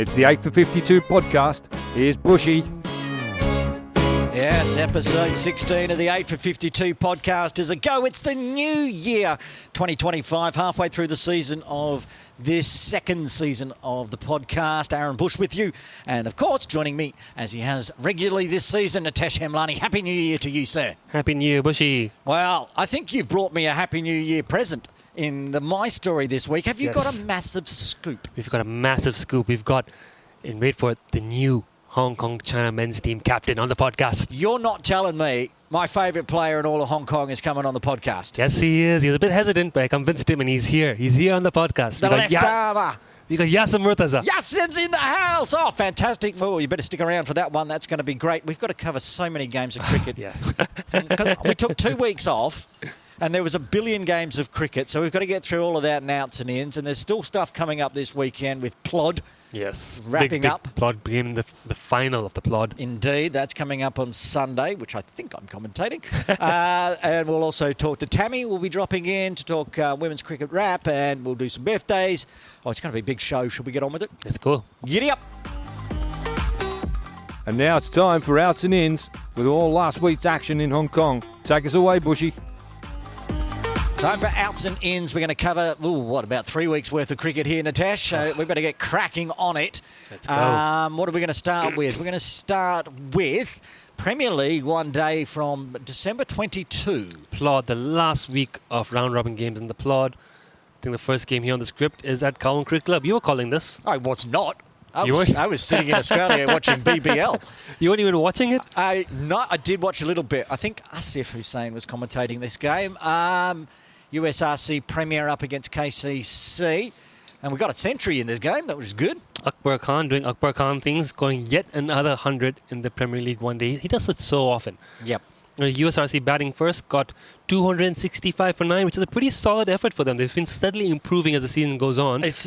It's the 8 for 52 podcast. Here's Bushy. Yes, episode 16 of the 8 for 52 podcast is a go. It's the new year, 2025, halfway through the season of this second season of the podcast. Aaron Bush with you. And, of course, joining me, as he has regularly this season, Natesh Hemlani. Happy New Year to you, sir. Happy New Year, Bushy. Well, I think you've brought me a Happy New Year present in the My Story this week. Have you Yes. got a massive scoop? We've got a massive scoop. We've got, and wait for it, the new Hong Kong China men's team captain on the podcast. You're not telling me my favourite player in all of Hong Kong is coming on the podcast. Yes, he is. He was a bit hesitant, but I convinced him, and he's here. He's here on the podcast. The left-armer. We got Yasim Murtaza. Yasim's in the house. Oh, fantastic. Well, you better stick around for that one. That's going to be great. We've got to cover so many games of cricket. Yeah. Because we took 2 weeks off, and there was a billion games of cricket, so we've got to get through all of that in outs and ins. And there's still stuff coming up this weekend with Plod. Yes. Wrapping big up. Plod game, the final of the Plod. Indeed, that's coming up on Sunday, which I think I'm commentating. And we'll also talk to Tammy. We'll be dropping in to talk women's cricket wrap, and we'll do some birthdays. Oh, it's going to be a big show. Should we get on with it? Let's go. Giddy up. And now it's time for outs and ins with all last week's action in Hong Kong. Take us away, Bushy. Time for outs and ins. We're going to cover, about 3 weeks worth of cricket here, Natesh. We better get cracking on it. Let's go. What are we going to start with? We're going to start with Premier League one day from December 22. Plod, the last week of round-robin games in the Plod. I think the first game here on the script is at Kowloon Cricket Club. You were calling this. I was not. I You was weren't? sitting in Australia watching BBL. You weren't even watching it? I did watch a little bit. I think Asif Hussain was commentating this game. USRC Premier up against KCC. And we got a century in this game. That was good. Akbar Khan doing Akbar Khan things, scoring yet another 100 in the Premier League one day. He does it so often. Yep. USRC batting first, got 265 for 9, which is a pretty solid effort for them. They've been steadily improving as the season goes on. It's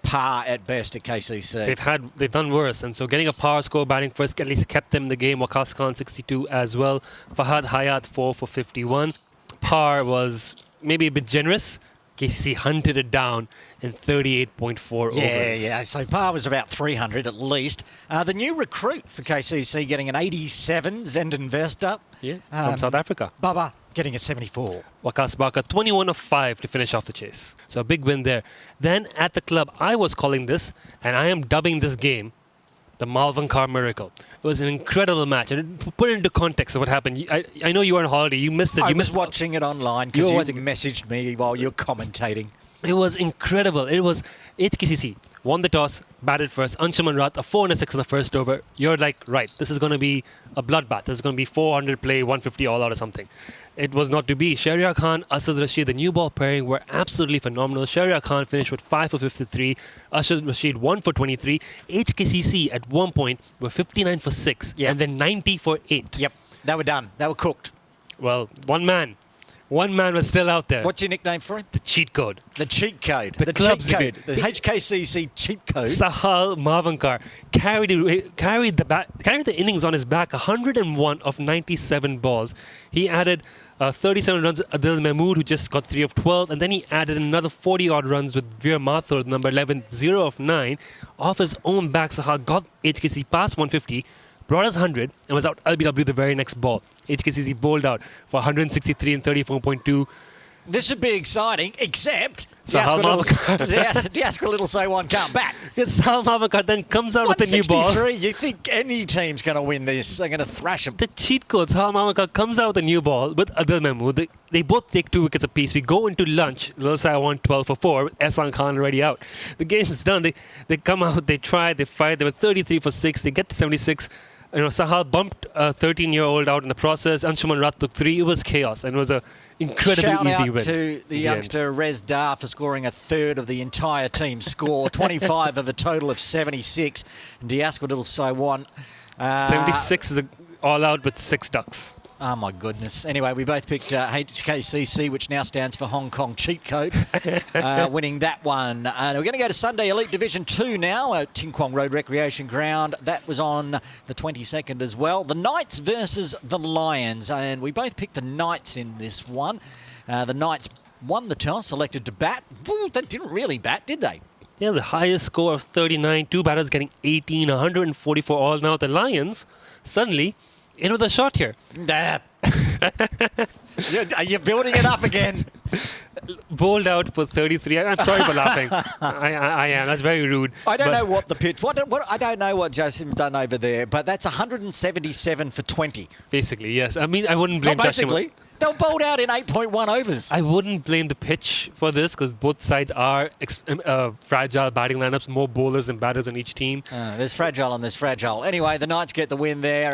par at best at KCC. They've done worse, and so getting a power score batting first at least kept them in the game. Waqas Khan 62 as well. Fahad Hayat 4 for 51. Par was maybe a bit generous. KCC hunted it down in 38.4 overs. Yeah. So par was about 300 at least. The new recruit for KCC getting an 87, Zenden Vesta. Yeah, from South Africa. Baba getting a 74. Waqas Baka 21 of 5 to finish off the chase. So a big win there. Then at the club, I was calling this, and I am dubbing this game the Malvern Carr Miracle. It was an incredible match. And to put it into context of what happened, I know you were on holiday. You missed it. I was watching it online because you messaged me while you're commentating. It was incredible. It was HKCC won the toss, batted first. Anshuman Rath, a 406 in the first over. You're like, right, this is going to be a bloodbath. This is going to be 400 play, 150 all out or something. It was not to be. Shahryar Khan, Asad Rashid, the new ball pairing were absolutely phenomenal. Shahryar Khan finished with 5 for 53. Asad Rashid 1 for 23. HKCC at one point were 59 for 6 and then 90 for 8. Yep, they were done. They were cooked. Well, one man was still out there. What's your nickname for him? The cheat code. The cheat code. The club's cheat code. good. The HKCC cheat code. Sahal Mavankar carried the innings on his back, 101 of 97 balls. He added 37 runs with Adil Mahmood, who just got 3 of 12, and then he added another 40-odd runs with Veer Mathur, number 11, 0 of 9. Off his own back, Sahal got HKC past 150, brought us 100, and was out LBW the very next ball. HKCC bowled out for 163 and 34.2. This should be exciting, except Sahal Diasko Little say one can't bat. Sahal Mavankar then comes out with a new ball. 163, you think any team's going to win this? They're going to thrash them. The cheat code, Sahal Mavankar comes out with a new ball with Adil Mahmood. They both take 2 wickets apiece. We go into lunch. Little Sai won 12 for 4 with Ehsan Khan already out. The game's done. They come out, they try, they fight. They were 33 for 6. They get to 76. Sahal bumped a 13-year-old out in the process. Anshuman Rath took 3. It was chaos, and it was a incredibly easy win. Shout out to the youngster Rez Dar for scoring a third of the entire team's score, 25 of a total of 76. And Diasko Little Saiwan. 76 is all out with 6 ducks. Oh, my goodness. Anyway, we both picked HKCC, which now stands for Hong Kong Cheat Code, winning that one. We're going to go to Sunday Elite Division 2 now at Tin Kwong Road Recreation Ground. That was on the 22nd as well. The Knights versus the Lions, and we both picked the Knights in this one. The Knights won the toss, selected to bat. They didn't really bat, did they? Yeah, the highest score of 39. Two batters getting 18, 144 all. Now the Lions, suddenly, in with a shot here. Nah. You're building it up again. Bowled out for 33. I'm sorry for laughing. I am. That's very rude. I don't know what the pitch. I don't know what Yasim done over there, but that's 177 for 20. Basically, yes. I mean, I wouldn't blame Not Yasim. basically. They were bowled out in 8.1 overs. I wouldn't blame the pitch for this because both sides are fragile batting lineups, more bowlers and batters on each team. There's fragile and there's fragile. Anyway, the Knights get the win there.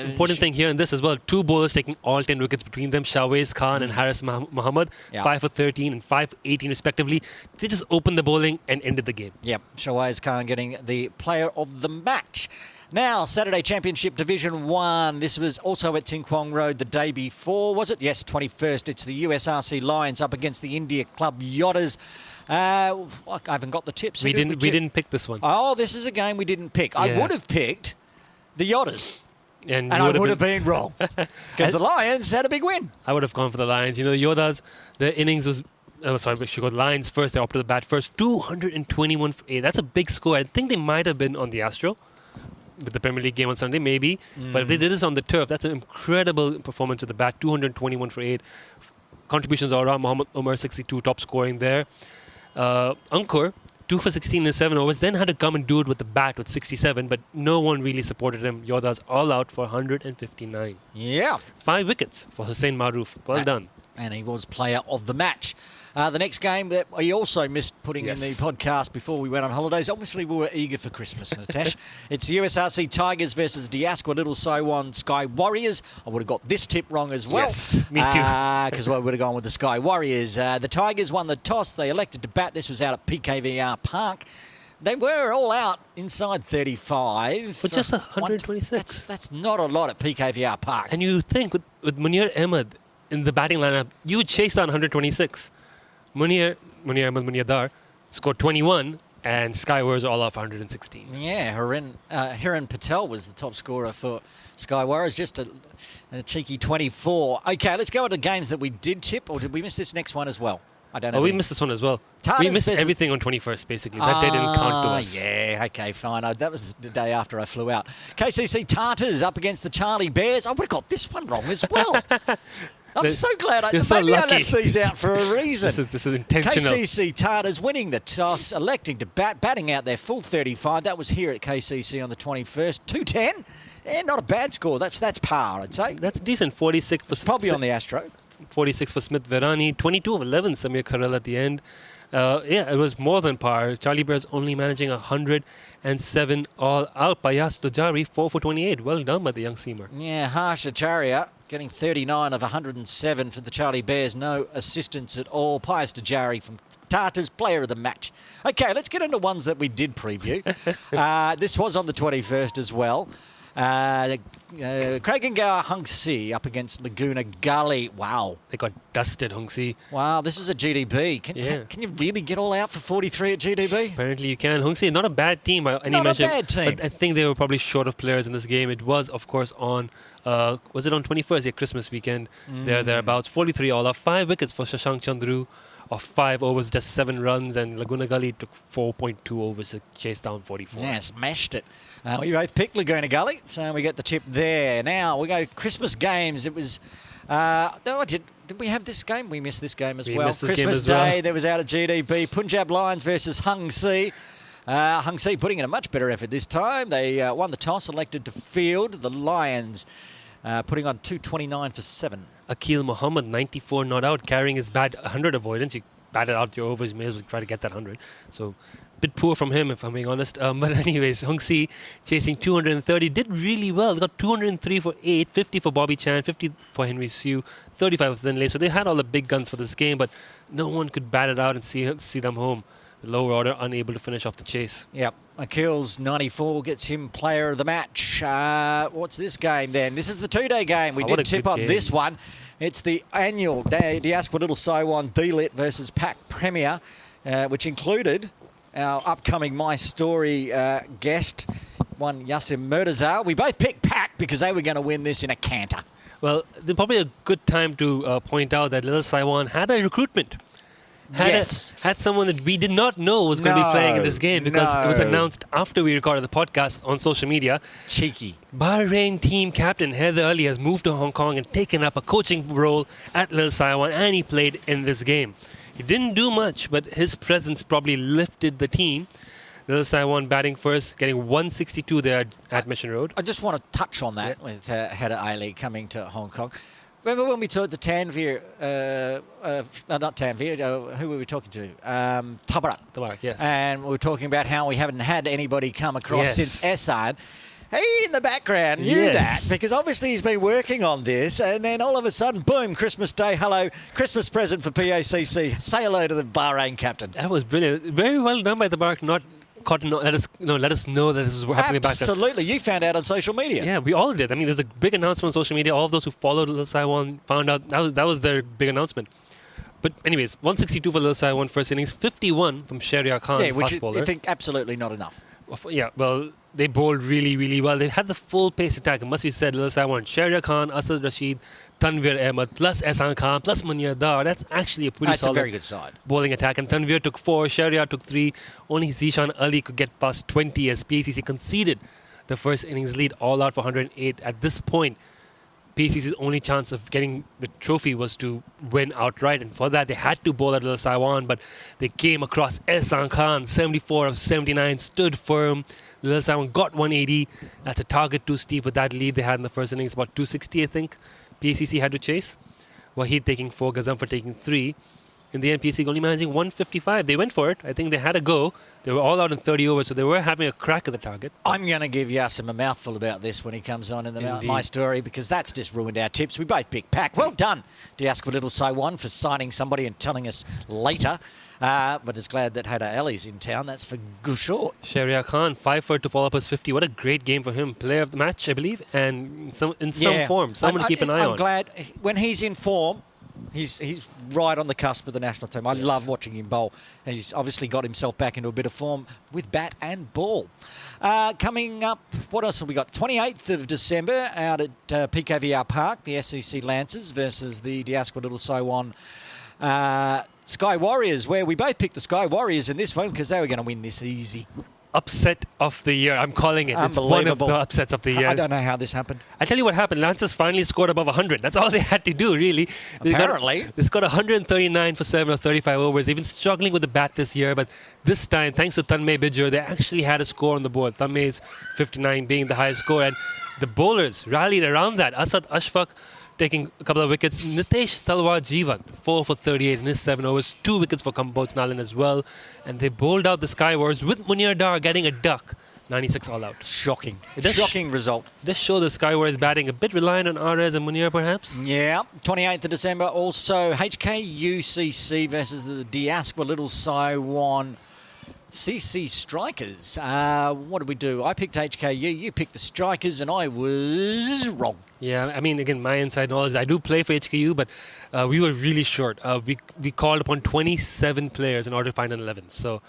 Important thing here in this as well, two bowlers taking all 10 wickets between them, Shawaiz Khan and Haris Muhammad, 5 for 13 and 5 for 18 respectively. They just opened the bowling and ended the game. Yep, Shawaiz Khan getting the player of the match. Now, Saturday Championship Division 1. This was also at Tin Kwong Road the day before, was it? Yes, 21st. It's the USRC Lions up against the India Club Yodders. I haven't got the tips. We didn't pick this one. Oh, this is a game we didn't pick. I would have picked the Yodders. And I would have been wrong. Because the Lions had a big win. I would have gone for the Lions. You know, Yodders, the innings was... we should go Lions first. They're up to the bat first. 221 for 8. That's a big score. I think they might have been on the Astro with the Premier League game on Sunday, maybe. But if they did this on the turf, that's an incredible performance with the bat. 221 for 8. Contributions all around. Mohammad Umar, 62, top scoring there. Ankur, 2 for 16 in 7 overs. Then had to come and do it with the bat with 67, but no one really supported him. Yoda's all out for 159. Yeah. 5 wickets for Hussain Maroof. Well done. And he was player of the match. The next game that we also missed putting in the podcast before we went on holidays. Obviously, we were eager for Christmas, Natesh. It's the USRC Tigers versus Diasqua Little Saiwan Sky Warriors. I would have got this tip wrong as well. Yes, me too. Because I would have gone with the Sky Warriors. The Tigers won the toss. They elected to bat. This was out at PKVR Park. They were all out inside 35. But just 126. That's not a lot at PKVR Park. And you think with Munir Ahmed in the batting lineup, you would chase down 126. Munir Ahmed Dar scored 21 and Sky Warriors all off 116. Yeah, Hiran Patel was the top scorer for Sky Warriors, just a cheeky 24. Okay, let's go to games that we did tip, or did we miss this next one as well? I don't know. Oh, we missed this one as well. We missed everything on 21st, basically. That day didn't count to us. Yeah, okay, fine. That was the day after I flew out. KCC Tartars up against the Charlie Bears. I would have got this one wrong as well. I'm so glad I left these out for a reason. This is intentional. KCC Tartars winning the toss, electing to batting out their full 35. That was here at KCC on the 21st. 210. Yeah, not a bad score. That's par, I'd say. That's decent. 46 for... Probably on the Astro. 46 for Smith Verani. 22 of 11, Samir Kharel at the end. It was more than par. Charlie Bears only managing 107 all out. Bayas Dojari, 4 for 28. Well done by the young seamer. Yeah, Harsh Acharya getting 39 of 107 for the Charlie Bears. No assistance at all. Pius Dojari from Tartars, player of the match. Okay, let's get into ones that we did preview. This was on the 21st as well. Krakengower Hung Si up against Laguna Gully. Wow. They got dusted, Hung Si. Wow, this is a GDB. Can you really get all out for 43 at GDB? Apparently you can. Hung Si, not a bad team by any measure. Not a bad team. But I think they were probably short of players in this game. It was, of course, on... was it on 21st? Yeah, Christmas weekend. Thereabouts. 43 all up. 5 wickets for Shashank Chandru of 5 overs, just 7 runs, and Laguna Gully took 4.2 overs to chase down 44. Yeah, smashed it. We both picked Laguna Gully, so we get the tip there. Now we go Christmas games. It was... did we have this game? We missed this game as well. Christmas Day, that was out at GDB. Punjab Lions versus Hung Si. Hung Si putting in a much better effort this time. They won the toss, elected to field. The Lions putting on 229 for 7. Akil Muhammad, 94 not out, carrying his bat, 100 avoidance. You batted out your overs, you may as well try to get that 100. So, a bit poor from him, if I'm being honest. But anyways, Hung Si chasing 230, did really well. They got 203 for 8, 50 for Bobby Chan, 50 for Henry Sue, 35 for Thinley. So they had all the big guns for this game, but no one could bat it out and see them home. The lower order unable to finish off the chase. Yep. Akil's 94 gets him player of the match. What's this game then? This is the 2-day game. We did tip on this one. It's the annual Diasqua Little Saiwan D-Lit versus Pac Premier, which included our upcoming My Story guest, one Yasim Murtaza. We both picked Pac because they were going to win this in a canter. Well, probably a good time to point out that Little Saiwan had a recruitment. had someone that we did not know was going to be playing in this game because it was announced after we recorded the podcast on social media. Cheeky. Bahrain team captain Heather Ali has moved to Hong Kong and taken up a coaching role at Lil Saiwan, and he played in this game. He didn't do much, but his presence probably lifted the team. Lil Saiwan batting first, getting 162 there at Mission Road. I just want to touch on that with Heather Ali coming to Hong Kong. Remember when we talked to Tanvir, not Tanvir, who were we talking to? Tabarak, yes. And we were talking about how we haven't had anybody come across since Esad. He, in the background, knew that because obviously he's been working on this, and then all of a sudden, boom, Christmas Day, hello, Christmas present for PACC. Say hello to the Bahrain captain. That was brilliant. Very well done by the Tabarak, not let us know that this is happening back there. Absolutely. You found out on social media. Yeah, we all did. I mean, there's a big announcement on social media. All of those who followed Lil Saiwan found out that was their big announcement. But anyways, 162 for Lil Saiwan first innings, 51 from Sharia Khan, fast bowler. You think absolutely not enough. Yeah, well, they bowled really, really well. They had the full pace attack. It must be said, Lil Saiwan, Sharia Khan, Asad Rashid, Tanvir Ahmed, plus Ehsan Khan, plus Munir Dar. That's actually a pretty solid a very good side. Bowling attack. And Tanvir took 4, Sharia took 3. Only Zishan Ali could get past 20 as PACC conceded the first innings lead all out for 108. At this point, PACC's only chance of getting the trophy was to win outright, and for that they had to bowl at Lil Saiwan, but they came across Ehsan Khan, 74 of 79, stood firm. Lil Saiwan got 180. That's a target too steep with that lead they had in the first innings, about 260 I think. PACC had to chase. Wahid taking 4, Gazamfar taking 3. In the end, PACC only managing 155. They went for it. I think they had a go. They were all out in 30 overs, so they were having a crack at the target. I'm going to give Yasim a mouthful about this when he comes on in my story, because that's just ruined our tips. We both picked Pack. Well done, Diaskwa Little Saiwan, for signing somebody and telling us later. But it's glad that Heather Ali's in town. That's for sure. Sharia Khan, 5 for to follow up his 50. What a great game for him. Player of the match, I believe, and in some form. Someone to keep an eye on. I'm glad when he's in form. He's right on the cusp of the national team. I love watching him bowl. And he's obviously got himself back into a bit of form with bat and ball. Coming up, what else have we got? 28th of December out at PKVR Park, the SEC Lancers versus the Diaskwa Little Saiwan Sky Warriors, where we both picked the Sky Warriors in this one because they were going to win this easy. Upset of the year. I'm calling it. It's one of the upsets of the year. I don't know how this happened. I tell you what happened. Lancers finally scored above 100. That's all they had to do, really. Apparently. They scored 139 for 7 or 35 overs. They've been struggling with the bat this year, but this time, thanks to Tanmay Bijur, they actually had a score on the board. Tanmay's 59 being the highest score, and the bowlers rallied around that. Asad Ashfaq taking a couple of wickets. Nitesh Talwar Jeevan, 4 for 38 in his 7 overs. 2 wickets for Kamboj Nalan as well. And they bowled out the Sky Wars with Munir Dar getting a duck. 96 all out. Shocking. Shocking result. This show the Sky Wars batting a bit reliant on Arez and Munir perhaps. Yeah. 28th of December also HKUCC versus the Diaskwa Little Saiwan CC Strikers. What did we do? I picked HKU, you picked the Strikers, and I was wrong. Yeah, I mean, again, my inside knowledge, I do play for HKU, but we were really short. We called upon 27 players in order to find an 11. So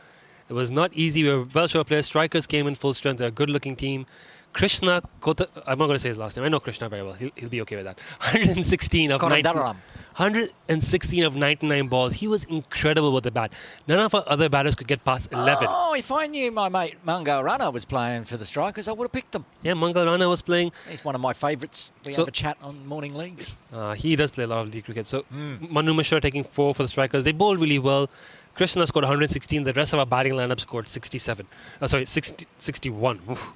it was not easy. We were well short players. Strikers came in full strength. They're a good-looking team. Krishna Kota, I'm not going to say his last name. I know Krishna very well. He'll be okay with that. 116 of 116 of 99 balls. He was incredible with the bat. None of our other batters could get past 11. Oh, if I knew my mate Mangal Rana was playing for the Strikers, I would have picked them. Yeah, Mangal Rana was playing. He's one of my favourites. We have a chat on morning leagues. He does play a lot of league cricket. So Manu Mishra taking 4 for the Strikers. They bowled really well. Krishna scored 116. The rest of our batting lineup scored 67. 61. Oof.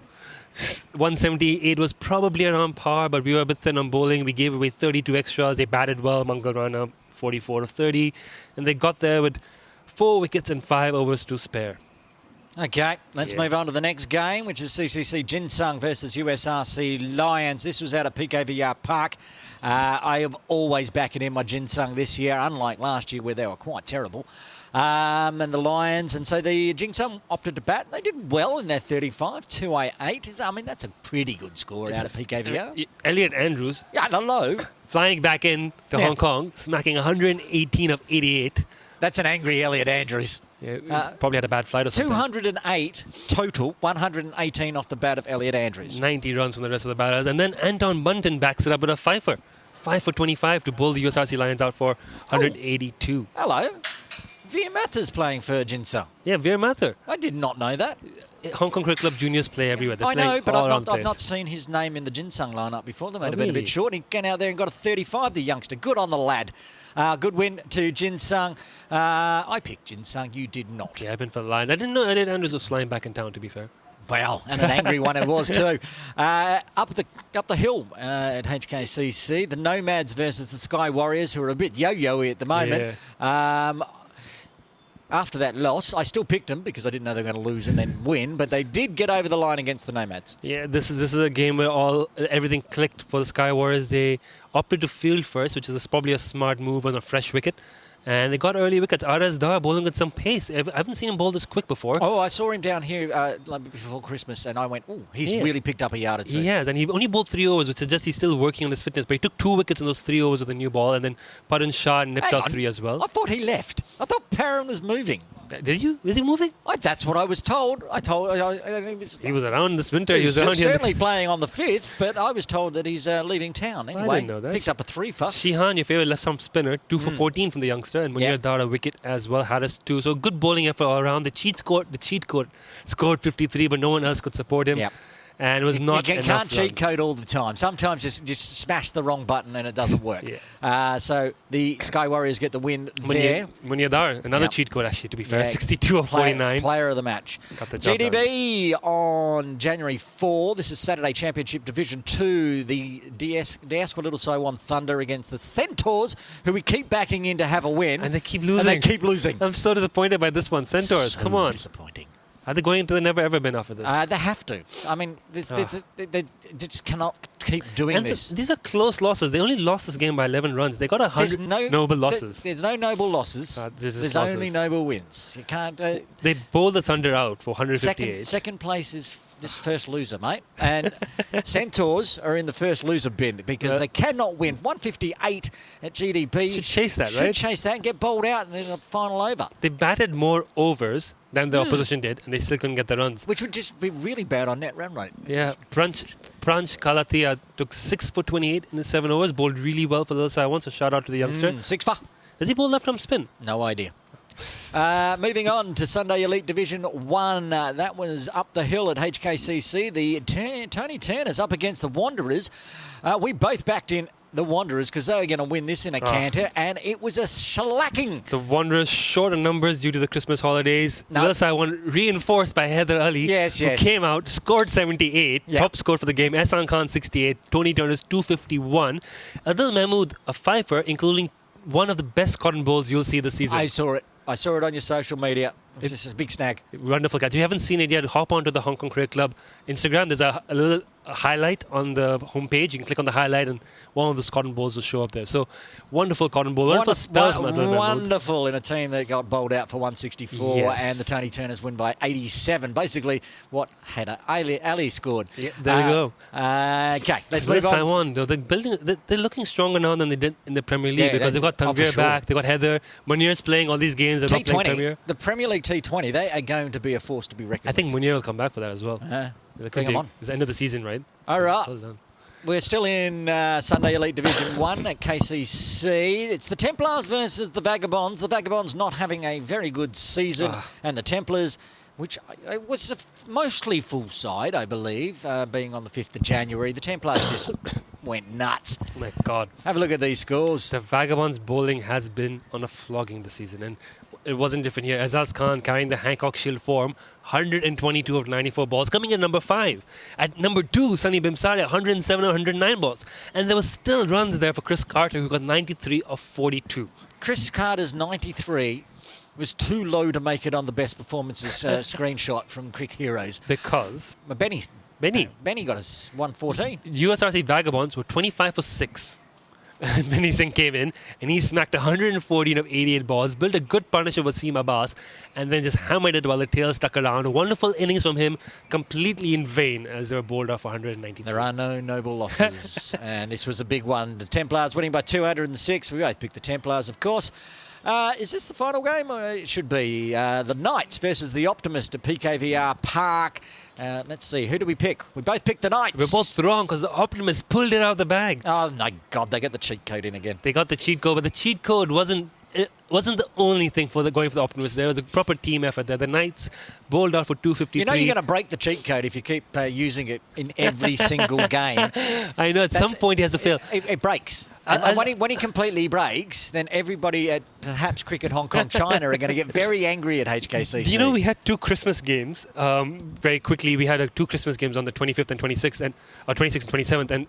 178 was probably around par, but we were a bit thin on bowling. We gave away 32 extras. They batted well. Mangal Rana 44 of 30, and they got there with 4 wickets and 5 overs to spare. Okay, let's move on to the next game, which is CCC Jinsung versus USRC Lions. This was out at PKVR Park. I have always backed in my Jinsung this year, unlike last year where they were quite terrible. And the Lions, and so the Jinsung opted to bat. They did well in their 35, 288. I mean, that's a pretty good score out of PKVR. Elliot Andrews. Yeah, hello. Flying back in to Hong Kong, smacking 118 of 88. That's an angry Elliot Andrews. Yeah, probably had a bad flight or something. 208 total, 118 off the bat of Elliot Andrews. 90 runs from the rest of the batters. And then Anton Bunton backs it up with a 5 for 25 to bowl the USRC Lions out for 182. Hello. Veer Mathur's playing for Jinsung. Yeah, Veer Mathur. I did not know that. Hong Kong Cricket Club juniors play everywhere. They're I know, playing but all I've around not, the I've not place. seen his name in the Jinsung lineup before. They might have been a really? bit short. He came out there and got a 35, the youngster. Good on the lad. Good win to Jinsung. I picked Jinsung. You did not. Yeah, I've been for the Lions. I didn't know Elliot Andrews was flying back in town, to be fair. Well, and an angry one it was too. Up the hill at HKCC, the Nomads versus the Sky Warriors, who are a bit yo-yo-y at the moment. After that loss, I still picked them because I didn't know they were going to lose and then win, but they did get over the line against the Nomads. Yeah, this is a game where everything clicked for the Sky Warriors. They opted to field first, which is probably a smart move on a fresh wicket. And they got early wickets. Aras Dar bowling at some pace. I haven't seen him bowl this quick before. Oh, I saw him down here like before Christmas, and I went, oh, he's really picked up a yard or two. He has, and he only bowled 3 overs, which suggests he's still working on his fitness. But he took 2 wickets in those 3 overs with a new ball, and then Paran Shah nipped out 3 as well. I thought he left. I thought Paran was moving. Did you? Is he moving? That's what I was told. He was around this winter. He was around certainly playing on the 5th, but I was told that he's leaving town. Anyway, I didn't know that. Picked up a 3-for. Shihan, your favourite left-arm spinner, 2 for 14 from the youngster, and Munir Dar a wicket as well. Harris 2. So good bowling effort all around. The cheat code scored 53, but no one else could support him. Yep. And it was not You enough can't cheat runs. code all the time. Sometimes just smash the wrong button and it doesn't work. So the Sky Warriors get the win there. Munir Dar, another cheat code actually, to be fair. Yeah. 62 of 49. Player of the match. Got the job GDB on January 4. This is Saturday Championship Division 2. The Diaspora Little Saiwan Thunder against the Centaurs, who we keep backing in to have a win. And they keep losing. I'm so disappointed by this one. Centaurs, come on. Disappointing. Are they going into the never ever been after this? They have to. I mean, they just cannot keep doing this. These are close losses. They only lost this game by 11 runs. They got 100 noble losses. There's no noble losses. There's only noble wins. You can't. They bowled the Thunder out for 158. Second place is this first loser, mate. And Centaurs are in the first loser bin because they cannot win. 158 at GDP. Should chase that, right? Should chase that and get bowled out in the final over. They batted more overs than the opposition did, and they still couldn't get the runs. Which would just be really bad on net run rate. Yeah, Pranch Kalatia took 6 for 28 in the 7 overs, bowled really well for the Saiwan, so shout out to the youngster. 6 for. Does he bowl left arm spin? No idea. Moving on to Sunday Elite Division 1. That was up the hill at HKCC. The Tony Turners up against the Wanderers. We both backed in the Wanderers because they were going to win this in a canter, and it was a shellacking. The Wanderers short on numbers due to the Christmas holidays. Little Saiwan reinforced by Heather Ali, who came out, scored 78, top score for the game. Ehsan Khan 68, Tony Turners 251. Adil Mahmood a 5-for, including one of the best cotton bowls you'll see this season. I saw it on your social media. It's just a big snag. Wonderful catch. If you haven't seen it yet, hop onto the Hong Kong Cricket Club Instagram. There's a little highlight on the homepage. You can click on the highlight and one of the cotton balls will show up there. So wonderful cotton ball. Wonderful spell from Adil Mahmood. Wonderful in a team that got bowled out for 164 and the Tony Turners win by 87. Basically what had Ali scored. Yeah, there we go. Okay, let's move on. Taiwan, though, they're looking stronger now than they did in the Premier League because they've got Tanvir back, they've got Heather. Munir's playing all these games. They're not playing Premier. The Premier League T20, they are going to be a force to be reckoned with. I think Munir will come back for that as well. Bring him on. It's the end of the season, right? All right. We're still in Sunday Elite Division 1 at KCC. It's the Templars versus the Vagabonds. The Vagabonds not having a very good season, and the Templars, which was a mostly full side, I believe, being on the 5th of January. The Templars just went nuts. Oh my God. Have a look at these scores. The Vagabonds bowling has been on a flogging this season, and it wasn't different here. Azaz Khan carrying the Hancock Shield form, 122 of 94 balls, coming in number 5. At number 2, Sunny Bimsari, 107 of 109 balls. And there was still runs there for Chris Carter, who got 93 of 42. Chris Carter's 93 was too low to make it on the best performances screenshot from Cricket Heroes. Because? Benny got us 114. USRC Vagabonds were 25 for 6. Benny Singh came in and he smacked 114 of 88 balls, built a good partnership with Wasim Abbas, and then just hammered it while the tail stuck around. A wonderful innings from him, completely in vain as they were bowled off 193. There are no noble losses, and this was a big one. The Templars winning by 206. We both picked the Templars, of course. Is this the final game? It should be. The Knights versus the Optimist at PKVR Park. Let's see, who do we pick? We both picked the Knights. We're both wrong because the Optimist pulled it out of the bag. Oh, my God, they got the cheat code in again. They got the cheat code, but the cheat code wasn't it wasn't the only thing for going for the optimists. There was a proper team effort there. The Knights bowled out for 253. You know you're going to break the cheat code if you keep using it in every single game. I know, at some point he has to fail. It breaks. And when he completely breaks, then everybody at perhaps Cricket Hong Kong China are going to get very angry at HKCC. Do you know we had 2 Christmas games? Very quickly, we had 2 Christmas games on the 25th and 26th, or 26th and 27th, and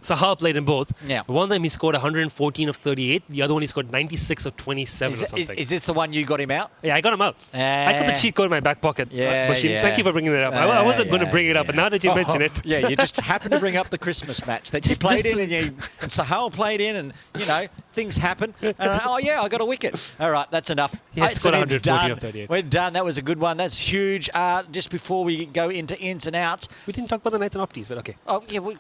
Sahal played in both. Yeah. One time he scored 114 of 38. The other one he scored 96 of 27 or something. Is this the one you got him out? Yeah, I got him out. I got the cheat code in my back pocket. Thank you for bringing that up. I wasn't going to bring it up, but now that you mention it. Yeah, you just happened to bring up the Christmas match that you played in, and Sahal played in, and, things happen. And, I got a wicket. All right, that's enough. Yeah, scored 114 of 38. We're done. That was a good one. That's huge. Just before we go into ins and outs. We didn't talk about the Knights and Opties, but okay. Oh, yeah, we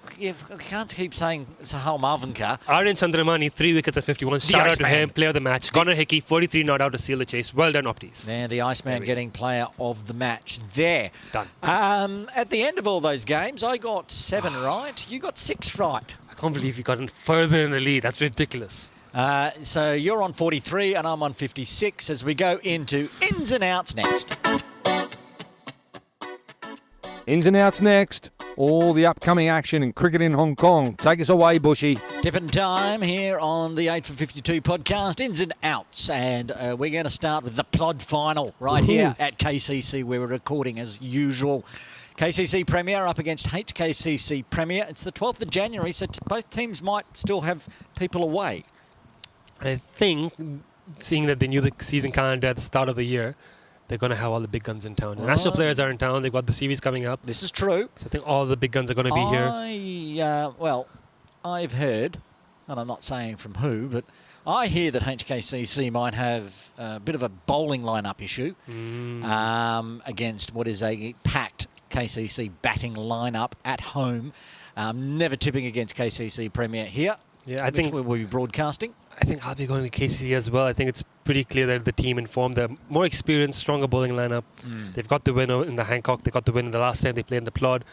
can't keep saying Sahal Maavankar. Aryan Chandramani, 3 wickets at 51. Shout out to him, player of the match. Connor Hickey, 43 not out to seal the chase. Well done, Opties. There, the Iceman getting player of the match there. Done. At the end of all those games, I got 7 right. You got 6 right. I can't believe you got further in the lead. That's ridiculous. So you're on 43 and I'm on 56 as we go into ins and outs next. Ins and outs next. All the upcoming action in cricket in Hong Kong. Take us away, Bushy. Tipping time here on the 8 for 52 podcast, ins and outs. And we're going to start with the Plod final right here at KCC, where we're recording as usual. KCC Premier up against HKCC Premier. It's the 12th of January, so both teams might still have people away. I think, seeing that they knew the season calendar at the start of the year, they're going to have all the big guns in town. The national players are in town. They've got the series coming up. This is true. So I think all the big guns are going to be here. I've heard, and I'm not saying from who, but I hear that HKCC might have a bit of a bowling lineup issue against what is a packed KCC batting lineup at home. Never tipping against KCC Premier here. Yeah, I think we'll be broadcasting. I think I'll be going to KCC as well. I think it's pretty clear that the team informed, the more experienced, stronger bowling lineup. They've got the win in the Hancock. They got the win in the last time they played in the Plod.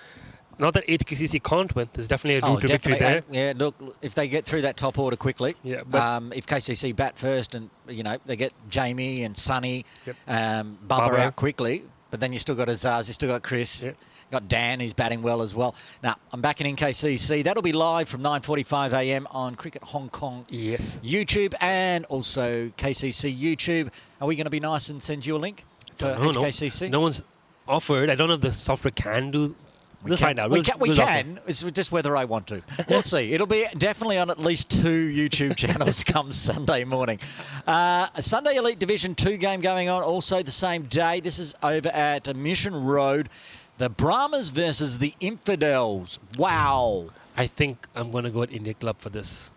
Not that HKCC can't win. There's definitely a route to victory there. Yeah, look, if they get through that top order quickly, but if KCC bat first and, they get Jamie and Sonny, Bubba out quickly, but then you still got Azaz, you still got Chris. Yep. Got Dan, who's batting well as well. Now, I'm backing in KCC. That'll be live from 9:45 a.m. on Cricket Hong Kong YouTube and also KCC YouTube. Are we going to be nice and send you a link for HKCC? No one's offered. I don't know if the software can do. We'll find out. We can. It's just whether I want to. We'll see. It'll be definitely on at least 2 YouTube channels come Sunday morning. A Sunday Elite Division 2 game going on also the same day. This is over at Mission Road. The Brahmas versus the Infidels. Wow. I think I'm going to go at India Club for this.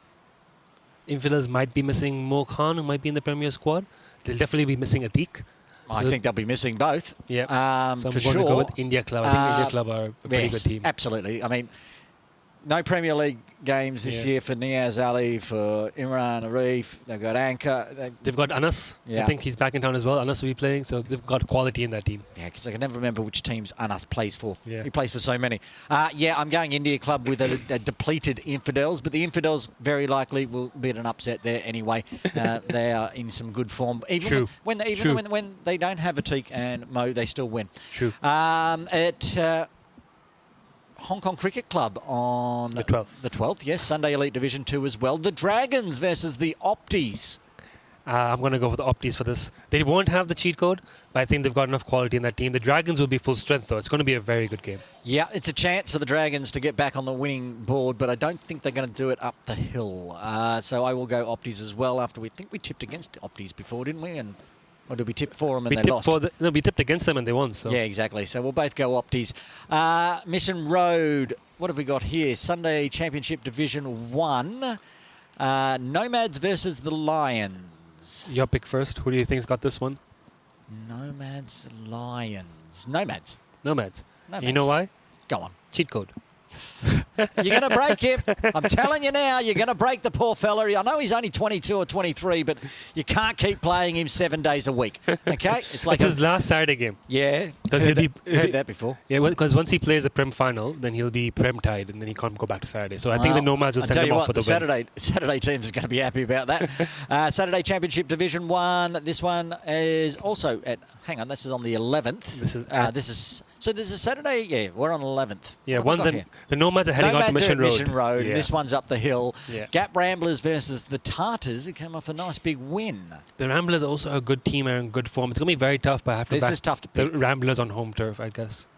Infidels might be missing Mo Khan, who might be in the Premier squad. They'll definitely be missing Atik. I think they'll be missing both. Yeah. So I'm for going to go with India Club. I think India Club are a pretty good team. Absolutely. I mean, no Premier League games this year for Niaz Ali, for Imran Arif. They've got Anchor. They've got Anas. I think he's back in town as well. Anas will be playing, so they've got quality in that team. Yeah, because I can never remember which teams Anas plays for. Yeah. He plays for so many. I'm going India Club with a depleted Infidels, but the Infidels very likely will be at an upset there anyway. They are in some good form. Even when they don't have Atik and Mo, they still win. True. At Hong Kong Cricket Club on the 12th. The 12th, yes. Sunday Elite Division 2 as well. The Dragons versus the Opties. I'm going to go for the Opties for this. They won't have the cheat code, but I think they've got enough quality in that team. The Dragons will be full strength, though. It's going to be a very good game. Yeah, it's a chance for the Dragons to get back on the winning board, but I don't think they're going to do it up the hill. So I will go Opties as well after we tipped against Opties before, didn't we? Or did we tip for them and they lost? We tipped against them and they won. So. Yeah, exactly. So we'll both go Opties. Mission Road, what have we got here? Sunday Championship Division 1. Nomads versus the Lions. Your pick first. Who do you think's got this one? Nomads, Lions. Nomads. You know why? Go on. Cheat code. You're going to break him. I'm telling you now, you're going to break the poor fella. I know he's only 22 or 23, but you can't keep playing him 7 days a week. Okay? It's his last Saturday game. Yeah. Because Heard that before. Yeah, because once he plays the Prem final, then he'll be Prem tied, and then he can't go back to Saturday. So I think the Nomads will send him off for the win. Saturday teams is going to be happy about that. Saturday Championship Division 1. This one is also at. Hang on, this is on the 11th. So there's a Saturday. Yeah, we're on 11th. Yeah, the Nomads are heading on to Mission Road. Yeah. This one's up the hill. Yeah. Gap Ramblers versus the Tartars, who came off a nice big win. The Ramblers are also a good team and in good form. It's going to be very tough, but I have to This back is tough to pick. the Ramblers on home turf, I guess.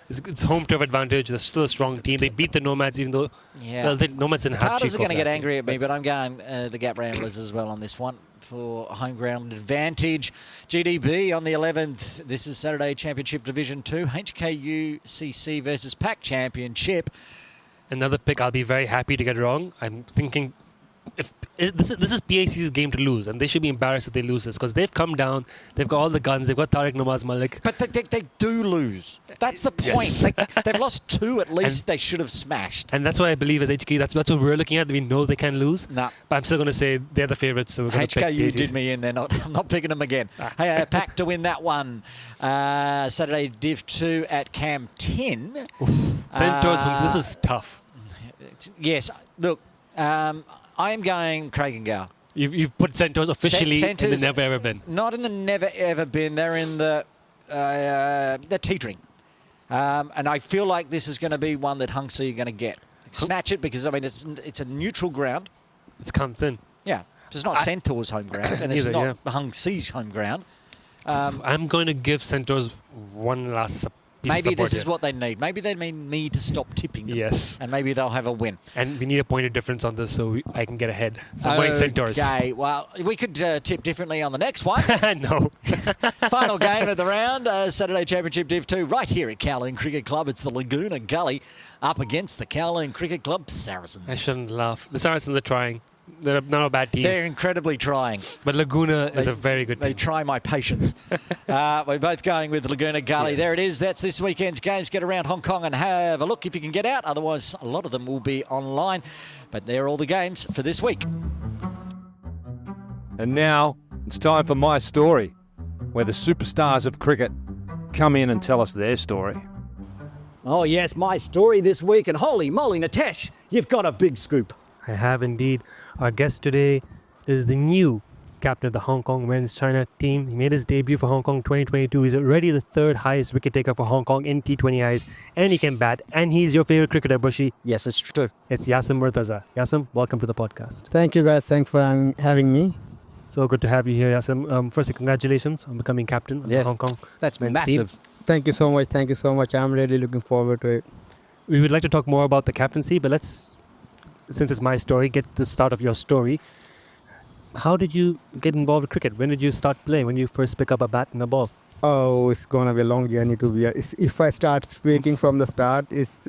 It's home turf advantage. They're still a strong team. They beat the Nomads, even though the Nomads didn't have Tartars are going to get team. angry at me, but I'm going the Gap Ramblers as well on this one for home ground advantage. GDB on the 11th. This is Saturday Championship Division 2. HKCC versus Pack Championship. Another pick I'll be very happy to get wrong. I'm thinking this is PAC's game to lose, and they should be embarrassed if they lose this because they've come down. They've got all the guns. They've got Tariq Nawaz Malik. But they do lose. That's the point. Yes. They've lost 2 at least. They should have smashed. And that's what I believe as HK. That's what we're looking at. We know they can lose. Nah. But I'm still going to say they're the favourites. So we're going to pick HKU PACs. did me in. I'm not picking them again. Hey, Pack to win that one. Saturday Div 2 at Cam 10. Centaurs, this is tough. Yes. Look, I am going Craig and Gow. You've put Centaurs officially in the never ever been. Not in the never ever been. They're in the they're teetering. And I feel like this is going to be one that Hung Si are going to get. Snatch it because, I mean, it's a neutral ground. It's come thin. Yeah. It's not Centaur's home ground, and it's not Hung Si's home ground. I'm going to give Centaurs one last piece Maybe of support this is here. what they need. Maybe they need me to stop tipping them. Yes. And maybe they'll have a win. And we need a point of difference on this so I can get ahead. So I'm going Centaurs. Okay, well, we could tip differently on the next one. No. Final game of the round, Saturday Championship Div 2, right here at Kowloon Cricket Club. It's the Laguna Gully up against the Kowloon Cricket Club Saracens. I shouldn't laugh. The Saracens are trying. They're not a bad team. They're incredibly trying. But Laguna is a very good team. They try my patience. We're both going with Laguna Gully. Yes. There it is. That's this weekend's games. Get around Hong Kong and have a look if you can get out. Otherwise, a lot of them will be online. But they're all the games for this week. And now it's time for My Story, where the superstars of cricket come in and tell us their story. Oh yes, my story this week, and holy moly, Natesh, you've got a big scoop. I have indeed. Our guest today is the new captain of the Hong Kong men's China team. He made his debut for Hong Kong 2022. He's already the 3rd highest wicket taker for Hong Kong in T20Is, and he can bat, and he's your favorite cricketer, Bushy. Yes, it's true. It's Yasim Murtaza. Yasim, welcome to the podcast. Thank you guys. Thanks for having me. So good to have you here, Yasim. Firstly, congratulations on becoming captain of the Hong Kong That's men's massive. team. Thank you so much. Thank you so much. I'm really looking forward to it. We would like to talk more about the captaincy, but let's, since it's my story, get to the start of your story. How did you get involved with cricket? When did you start playing? When did you first pick up a bat and a ball? Oh, it's gonna be a long journey to be. If I start speaking from the start,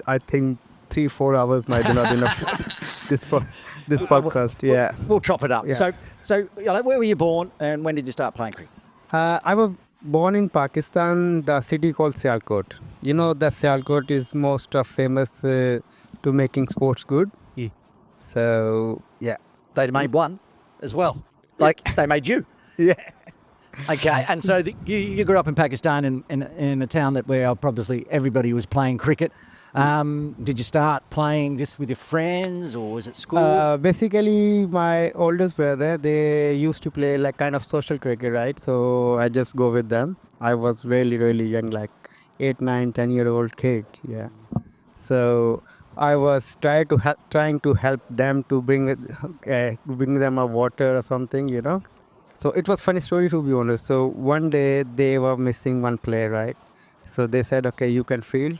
I think 3-4 hours might be not enough. this podcast. Yeah. We'll chop it up. Yeah. So where were you born, and when did you start playing cricket? I was born in Pakistan, the city called Sialkot. You know that Sialkot is most famous to making sports good. Yeah. So yeah. They made one as well. Like they made you. Yeah. Okay, and so you grew up in Pakistan in a town where probably everybody was playing cricket. Did you start playing just with your friends, or was it school? Basically, my oldest brother, they used to play like kind of social cricket, right? So I just go with them. I was really, really young, like 8, 9, 10-year-old kid. Yeah. So I was trying to help them to bring them a water or something, you know. So it was funny story, to be honest. So one day they were missing one player, right? So they said, okay, you can field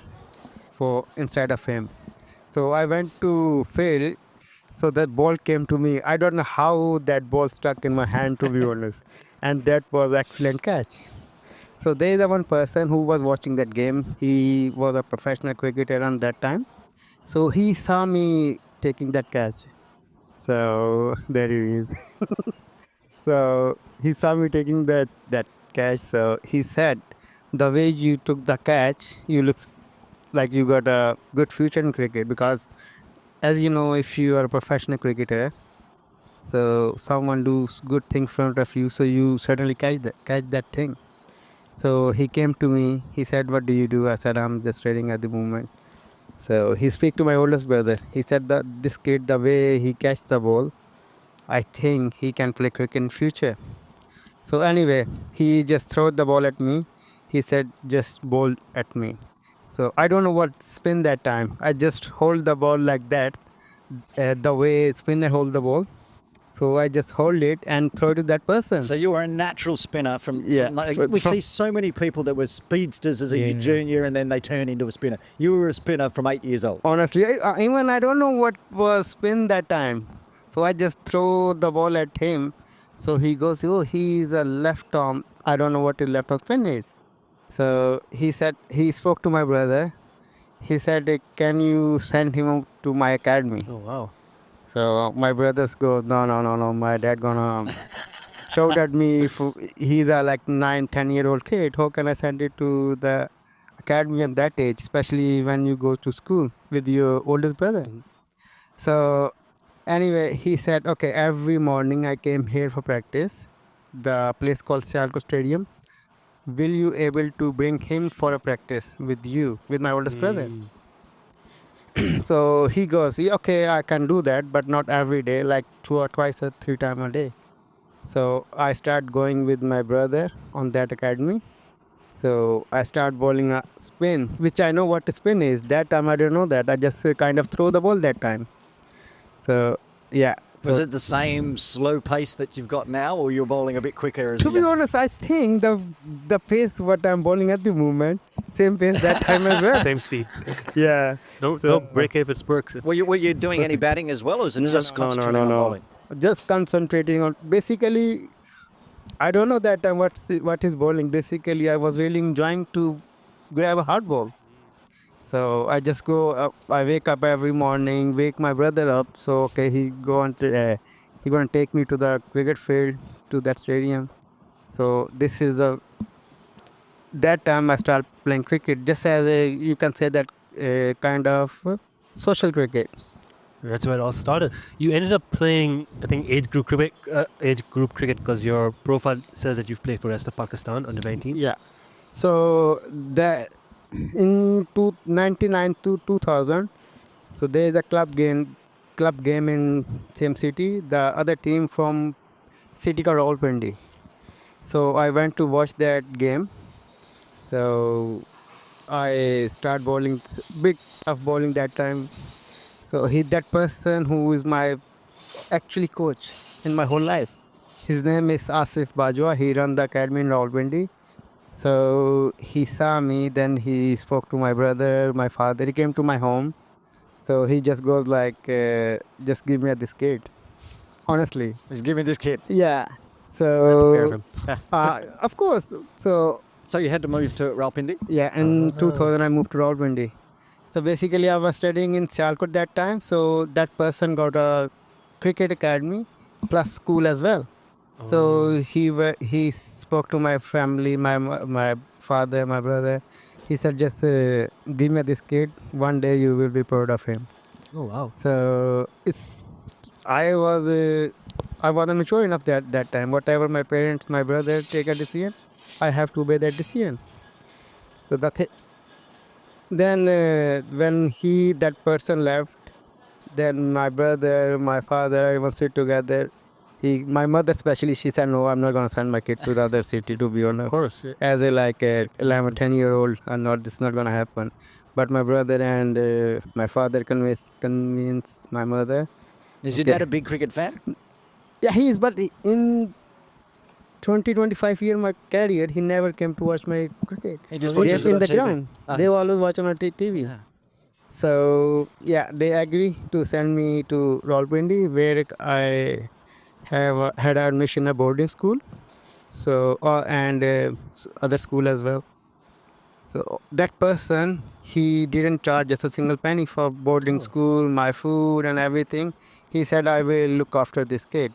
for inside of him. So I went to field. So that ball came to me. I don't know how that ball stuck in my hand, to be honest. And that was excellent catch. So there is one person who was watching that game. He was a professional cricketer at that time. So he saw me taking that catch. So there he is. So he saw me taking that catch. So he said, the way you took the catch, you look like you got a good future in cricket, because as you know, if you are a professional cricketer, so someone does good thing in front of you, so you certainly catch that thing. So he came to me. He said, "What do you do?" I said, "I'm just trading at the moment." So he speak to my oldest brother. He said that this kid, the way he catch the ball, I think he can play cricket in future. So anyway, he just threw the ball at me. He said, "Just bowl at me." So I don't know what spin that time. I just hold the ball like that, the way spinner hold the ball. So I just hold it and throw to that person. So you were a natural spinner Yeah. we see so many people that were speedsters as a junior and then they turn into a spinner. You were a spinner from 8 years old. Honestly, even I don't know what was spin that time. So I just throw the ball at him. So he goes, "Oh, he's a left arm. I don't know what his left arm spin is." So he spoke to my brother. He said, "Can you send him to my academy?" Oh, wow. So my brothers go, no. My dad gonna shout at me. He's a like 9, 10-year-old kid. How can I send it to the academy at that age, especially when you go to school with your oldest brother? So anyway, he said, okay, every morning I came here for practice, the place called Sialko Stadium. Will you able to bring him for a practice with you, with my oldest brother? So he goes, "Yeah, okay, I can do that, but not every day, like 2 or 3 times a day." So I start going with my brother on that academy. So I start bowling a spin, which I know what a spin is. That time I don't know that. I just kind of throw the ball that time. So yeah. Was So it the same slow pace that you've got now, or you're bowling a bit quicker? to be honest, I think the pace what I'm bowling at the moment, same pace that time as well. Same speed. Yeah. No break if it spurks. Were you doing any batting as well, or was it just concentrating on bowling? Just concentrating on. Basically, I don't know that time what is bowling. Basically, I was really enjoying to grab a hard ball. So I just go up. I wake up every morning, wake my brother up. So okay, he gonna take me to the cricket field, to that stadium. So this is that time I start playing cricket, just as you can say that kind of social cricket. That's where it all started. You ended up playing, I think, age group cricket because your profile says that you've played for rest of Pakistan under 19. Yeah. So that in 1999 to 2000, so there is a club game in same city. The other team from city called Rawalpindi. So I went to watch that game. So I start bowling, big tough bowling that time. So that person who is my actually coach in my whole life. His name is Asif Bajwa. He run the academy in Rawalpindi. So he saw me, then he spoke to my brother, my father. He came to my home. So he just goes like, just give me this kid. Honestly. Just give me this kid. Yeah. Care of So, him. of course. So you had to move to Rawalpindi? Yeah, in 2000 I moved to Rawalpindi. So basically I was studying in Sialkot that time. So that person got a cricket academy plus school as well. So he spoke to my family, my father, my brother. He said, just give me this kid. One day you will be proud of him. Oh, wow. So I wasn't mature enough that time. Whatever my parents, my brother take a decision, I have to obey that decision. So that's it. Then when that person left, then my brother, my father, everyone sit together. My mother especially, she said, no, I'm not going to send my kid to the other city, to be honest. Of course. Yeah. As a 11, 10-year-old, this is not going to happen. But my brother and my father convinced my mother. Is your dad a big cricket fan? Yeah, he is, but in 25 year my career, he never came to watch my cricket. He just Yes, watches it in on the TV. ground. They always watch on TV. Yeah. So yeah, they agree to send me to Rawalpindi, where I had admission at boarding school. So and other school as well. So that person, he didn't charge us a single penny for boarding school, my food and everything. He said, I will look after this kid.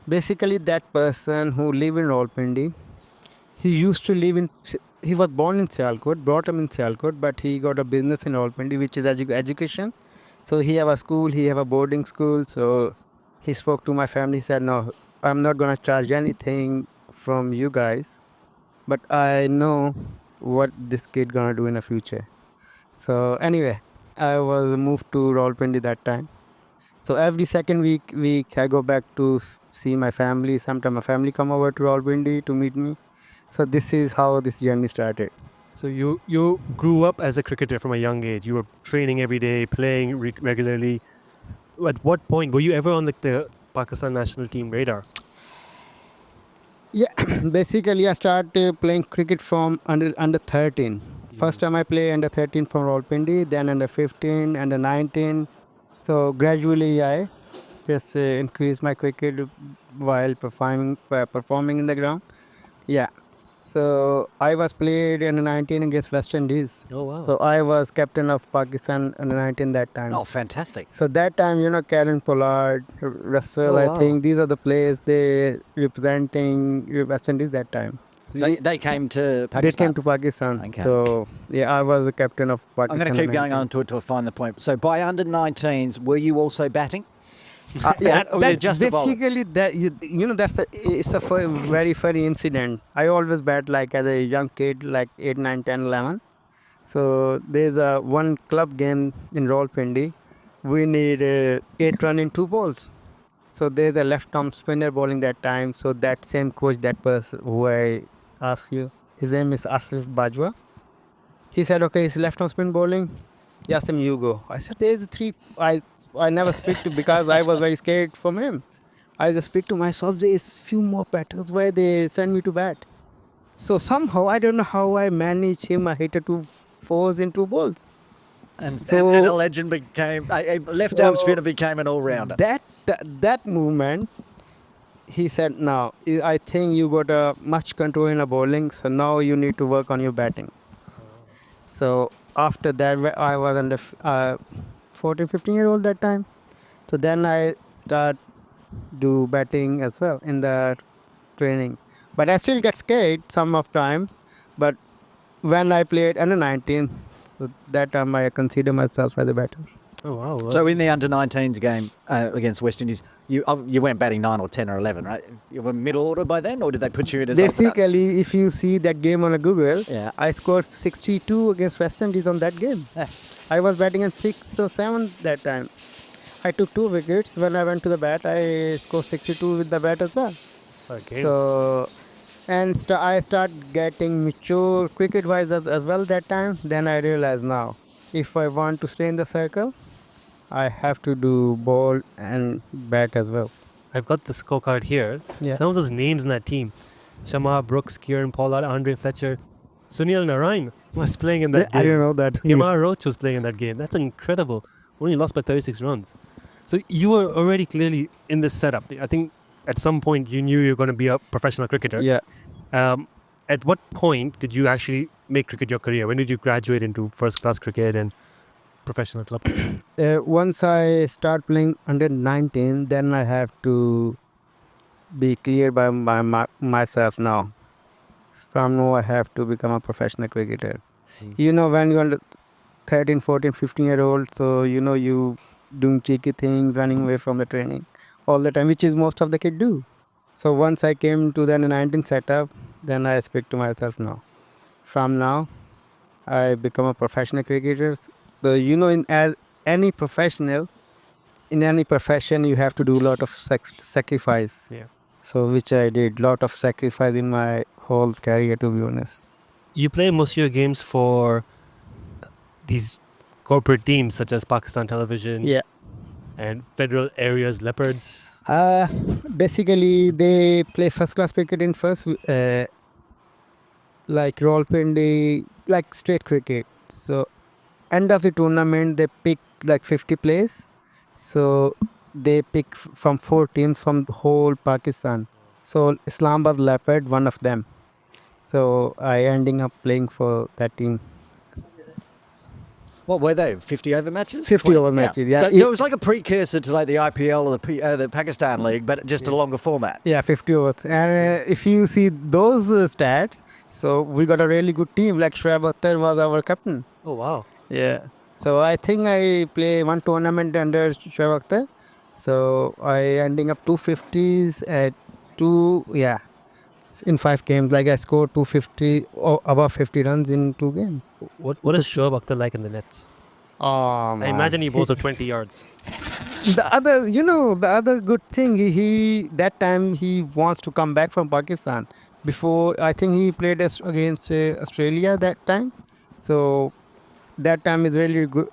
Basically, that person who lived in Rawalpindi, he was born in Sialkot, brought up in Sialkot, but he got a business in Rawalpindi, which is education. So he have a school, he have a boarding school. So he spoke to my family, said, no, I'm not going to charge anything from you guys, but I know what this kid going to do in the future. So anyway, I was moved to Rawalpindi that time. So every second week I go back to see my family. Sometimes my family come over to Rawalpindi to meet me. So this is how this journey started. So you grew up as a cricketer from a young age. You were training every day, playing regularly. At what point were you ever on the Pakistan national team radar? Yeah, basically I started playing cricket from under 13. First time I played under 13 from Rawalpindi, then under 15, under 19. So gradually I just increased my cricket while performing in the ground. Yeah. So I was played under 19 against West Indies. Oh wow! So I was captain of Pakistan under 19 that time. Oh, fantastic. So that time, Karen Pollard, Russell, Oh, I wow. think these are the players they representing West Indies that time. They came to Pakistan. They came to Pakistan. Okay. So yeah, I was the captain of I'm Pakistan. going to keep going 19. on to find the point. So by under 19s, were you also batting? Yeah, Or you're just a bowler? basically that it's a very funny incident. I always bat like as a young kid, like 8, 9, 10, 11. So there's a one club game in Rawalpindi. We need 8 runs in 2 balls. So there's a left arm spinner bowling that time. So that same coach, that person who I asked you, his name is Asif Bajwa. He said, okay, it's left arm spin bowling. Yasim, you go. I said, there's 3. I never speak to because I was very scared from him. I just speak to myself. There's few more batters where they send me to bat. So somehow I don't know how I managed him. I hit 2 fours in 2 balls. And So- a legend became, a left-arm spinner became an all-rounder. That movement, he said, now I think you got much control in the bowling. So now you need to work on your batting. So after that, I was under 14, 15-year-old that time. So then I start do batting as well in the training. But I still get scared some of time. But when I played under 19, so that time I consider myself as a batter. Oh wow! So in the under-19s game against West Indies, you weren't batting 9 or 10 or 11, right? You were middle order by then, or did they put you in as opener? Basically, if you see that game on a Google, Yeah. I scored 62 against West Indies on that game. Yeah. I was batting in 6 or 7 that time. I took 2 wickets. When I went to the bat, I scored 62 with the bat as well. okay. So, and I start getting mature cricket-wise as well that time. Then I realized now, if I want to stay in the circle, I have to do ball and bat as well. I've got the scorecard here. Yeah. Some of those names in that team: Shamar, Brooks, Kieran Pollard, Andre Fletcher, Sunil Narayan was playing in that I game. don't know that. Yamar Roach was playing in that game. That's incredible. Only lost by 36 runs. So you were already clearly in this setup. I think at some point you knew you were going to be a professional cricketer. Yeah. At what point did you actually make cricket your career? When did you graduate into first class cricket and professional club? Once I start playing under 19, then I have to be clear by myself now. From now, I have to become a professional cricketer. When you're under 13, 14, 15-year-old, so you doing cheeky things, running away from the training all the time, which is most of the kids do. So once I came to the under 19 setup, then I speak to myself now. From now, I become a professional cricketer. So, as any professional, in any profession, you have to do a lot of sacrifice. Yeah. So, which I did, lot of sacrifice in my whole career, to be honest. You play most of your games for these corporate teams such as Pakistan Television Yeah. and Federal Areas Leopards. Basically, they play first-class cricket in first, like Rawalpindi, like straight cricket. So, end of the tournament, they pick like 50 players. So, they pick from 4 teams from the whole Pakistan. So, Islamabad Leopard, one of them. So, I ending up playing for that team. What were they? 50 over matches? 50 over matches, yeah. So it was like a precursor to like the IPL or the Pakistan League, but just a longer format. Yeah, 50 overs. And if you see those stats, so we got a really good team. Like Shoaib Akhtar was our captain. Oh, wow. Yeah. So I think I play one tournament under Shoaib Akhtar. So I ending up 250s at in 5 games. Like I scored 250 or above 50 runs in 2 games. What is Shoaib Akhtar like in the nets? Oh, I imagine he bowls at 20 yards. The other good thing, he that time he wants to come back from Pakistan. Before, I think he played against Australia that time. So that time is really good,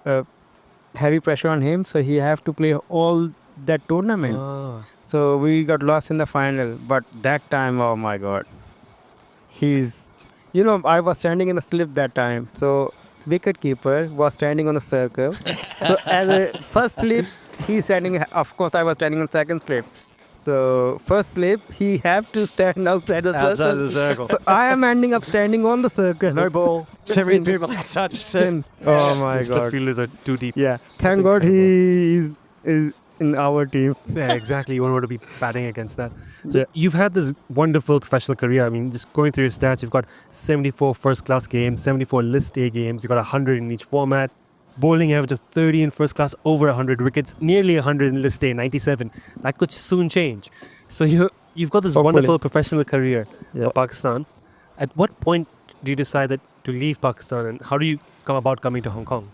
heavy pressure on him. So he have to play all that tournament. Ah. So we got lost in the final. But that time, oh my God, I was standing in the slip that time. So wicket keeper was standing on the circle. So as a first slip, he's standing. Of course, I was standing on second slip. So first slip, he have to stand outside the Outside circle. the circle. So I am ending up standing on the circle. No ball. 7 people outside the circle. Oh my The God. fielders are too deep. Yeah. Thank God he is in our team. Yeah, exactly. You won't want to be batting against that. So you've had this wonderful professional career. I mean, just going through your stats, you've got 74 first-class games, 74 List A games. You've got 100 in each format. Bowling average of 30 in first class, over 100 wickets, nearly 100 in List A, 97. That could soon change. So you've got this Hopefully. wonderful professional career Yeah. for Pakistan. At what point do you decide to leave Pakistan, and how do you come about coming to Hong Kong?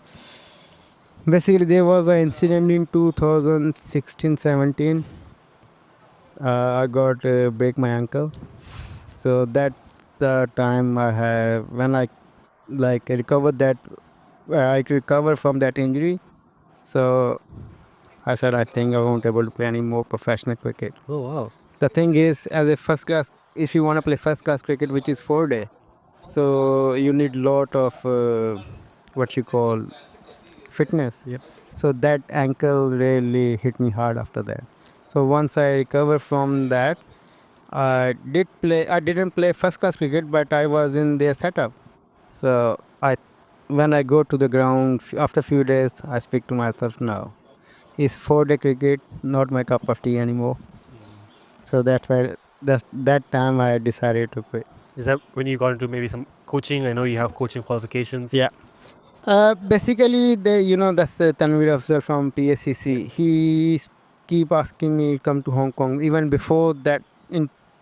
Basically, there was an incident in 2016-17. I got break my ankle. So that's the time I have when I recovered that. I recovered from that injury. So I said I think I won't be able to play any more professional cricket. Oh, wow. The thing is, as a first class, if you want to play first class cricket, which is 4 day, so you need lot of what you call fitness. Yep. So that ankle really hit me hard after that. So once I recovered from that, I didn't play first class cricket, but I was in their setup. So when I go to the ground after a few days, I speak to myself now. It's 4 day cricket, not my cup of tea anymore. So that's why that time I decided to quit. Is that when you got into maybe some coaching? I know you have coaching qualifications. Yeah. Basically, that's Tanvir Afzal from KCC. He keep asking me to come to Hong Kong. Even before that,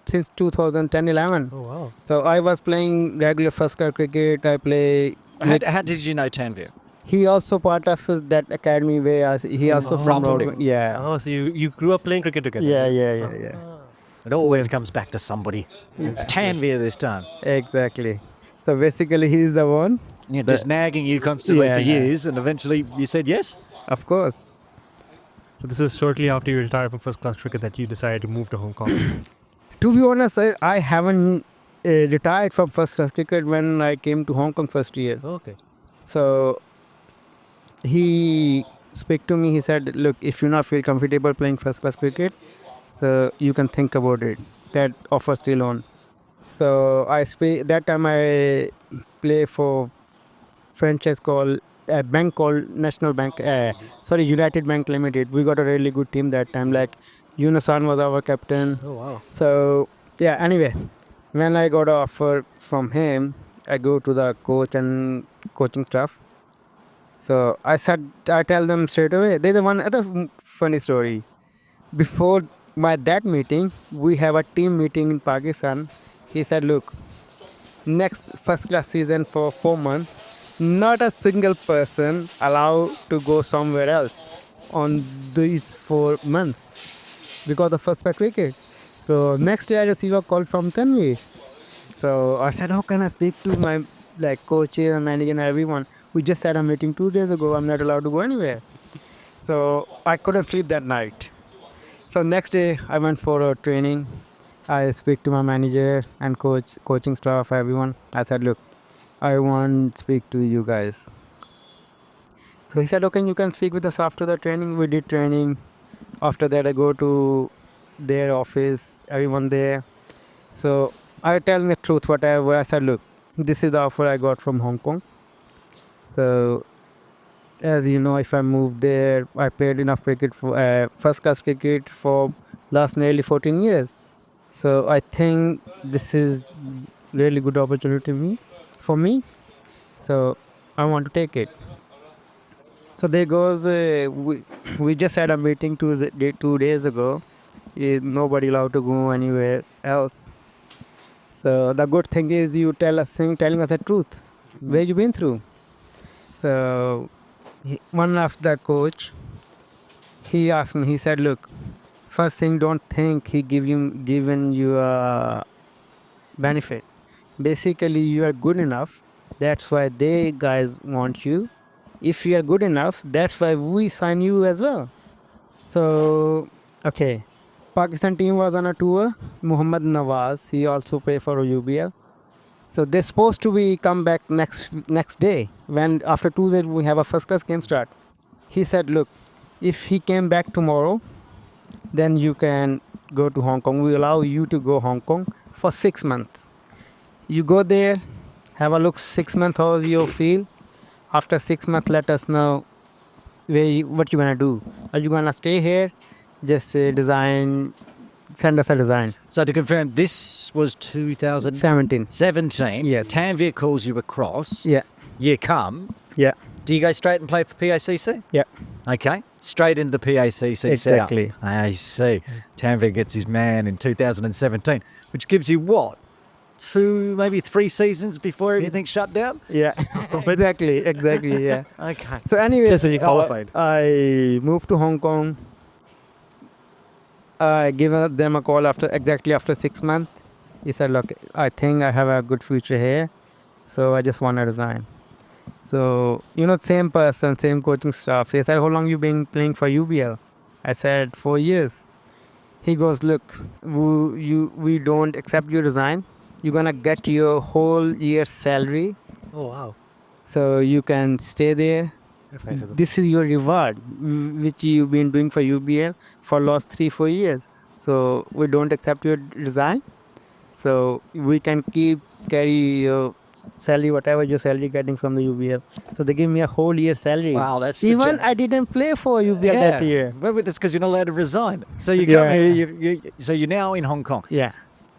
since 2010-11. Oh, wow. So I was playing regular first class cricket. I play. How did you know Tanvir? He also part of that academy where he also from Rawalpindi. Yeah. Oh, so you grew up playing cricket together? Yeah. It always comes back to somebody. It's Tanvir this time. Exactly. So basically, he's the one. Yeah, just nagging you constantly Yeah, for yeah. years, and eventually you said yes. Of course. So this was shortly after you retired from first class cricket that you decided to move to Hong Kong. To be honest, I haven't retired from first class cricket when I came to Hong Kong first year. Okay. So he spoke to me. He said, "Look, if you not feel comfortable playing first class cricket, so you can think about it. That offer still on." So that time I play for franchise called a bank called National Bank. United Bank Limited. We got a really good team that time. Like Yunusan was our captain. Oh, wow. So yeah. Anyway, when I got an offer from him, I go to the coach and coaching staff. So I tell them straight away. There's one other funny story. Before that meeting, we have a team meeting in Pakistan. He said, "Look, next first class season for 4 months, not a single person allowed to go somewhere else on these 4 months because of first class cricket." So next day I received a call from Tanvi. So I said, "How can I speak to my coaches and manager and everyone? We just had a meeting 2 days ago. I'm not allowed to go anywhere." So I couldn't sleep that night. So next day I went for a training. I speak to my manager and coaching staff, everyone. I said, "Look, I want to speak to you guys." So he said, "Okay, you can speak with us after the training." We did training. After that, I go to their office, everyone there. So I tell them the truth, whatever. I said, "Look, this is the offer I got from Hong Kong. So as you know, if I moved there, I played enough cricket for first class cricket for last nearly 14 years. So I think this is really good opportunity for me. So I want to take it." So there goes, we just had a meeting 2 days ago. Nobody allowed to go anywhere else. So the good thing is you telling us the truth. Where you been through? So one of the coach, he asked me, he said, look, first thing, don't think he given you a benefit. Basically, you are good enough. That's why they guys want you. If you are good enough, that's why we sign you as well. So, okay. Pakistan team was on a tour. Muhammad Nawaz, he also played for UBL. So they're supposed to be come back next day. When after 2 days we have a first class game start. He said, look, if he came back tomorrow, then you can go to Hong Kong. We allow you to go Hong Kong for 6 months. You go there, have a look 6 months, how you feel. After 6 months, let us know what you gonna do. Are you gonna stay here? Just design, send us a design. So to confirm, this was 2017. 17. Yes. Tanvir calls you across. Yeah. You come. Yeah. Do you go straight and play for PACC? Yeah. Okay. Straight into the PACC Exactly. South. I see. Tanvir gets his man in 2017, which gives you what? 2, maybe 3 seasons before everything shut down? Yeah. exactly. Yeah. Okay. So anyway, Just when you qualified. I moved to Hong Kong. I gave them a call exactly after 6 months. He said, look, I think I have a good future here, so I just want to resign. So, same person, same coaching staff. So he said, how long you been playing for UBL? I said, 4 years. He goes, look, we don't accept your resign. You're going to get your whole year's salary. Oh, wow. So you can stay there. This is your reward, which you've been doing for UBL for last 3-4 years. So we don't accept your resign. So we can carry your salary, whatever your salary getting from the UBL. So they give me a whole year salary. Wow, that's even I didn't play for UBL that year. Well, that's because you're not allowed to resign. So you come here. So you're now in Hong Kong. Yeah.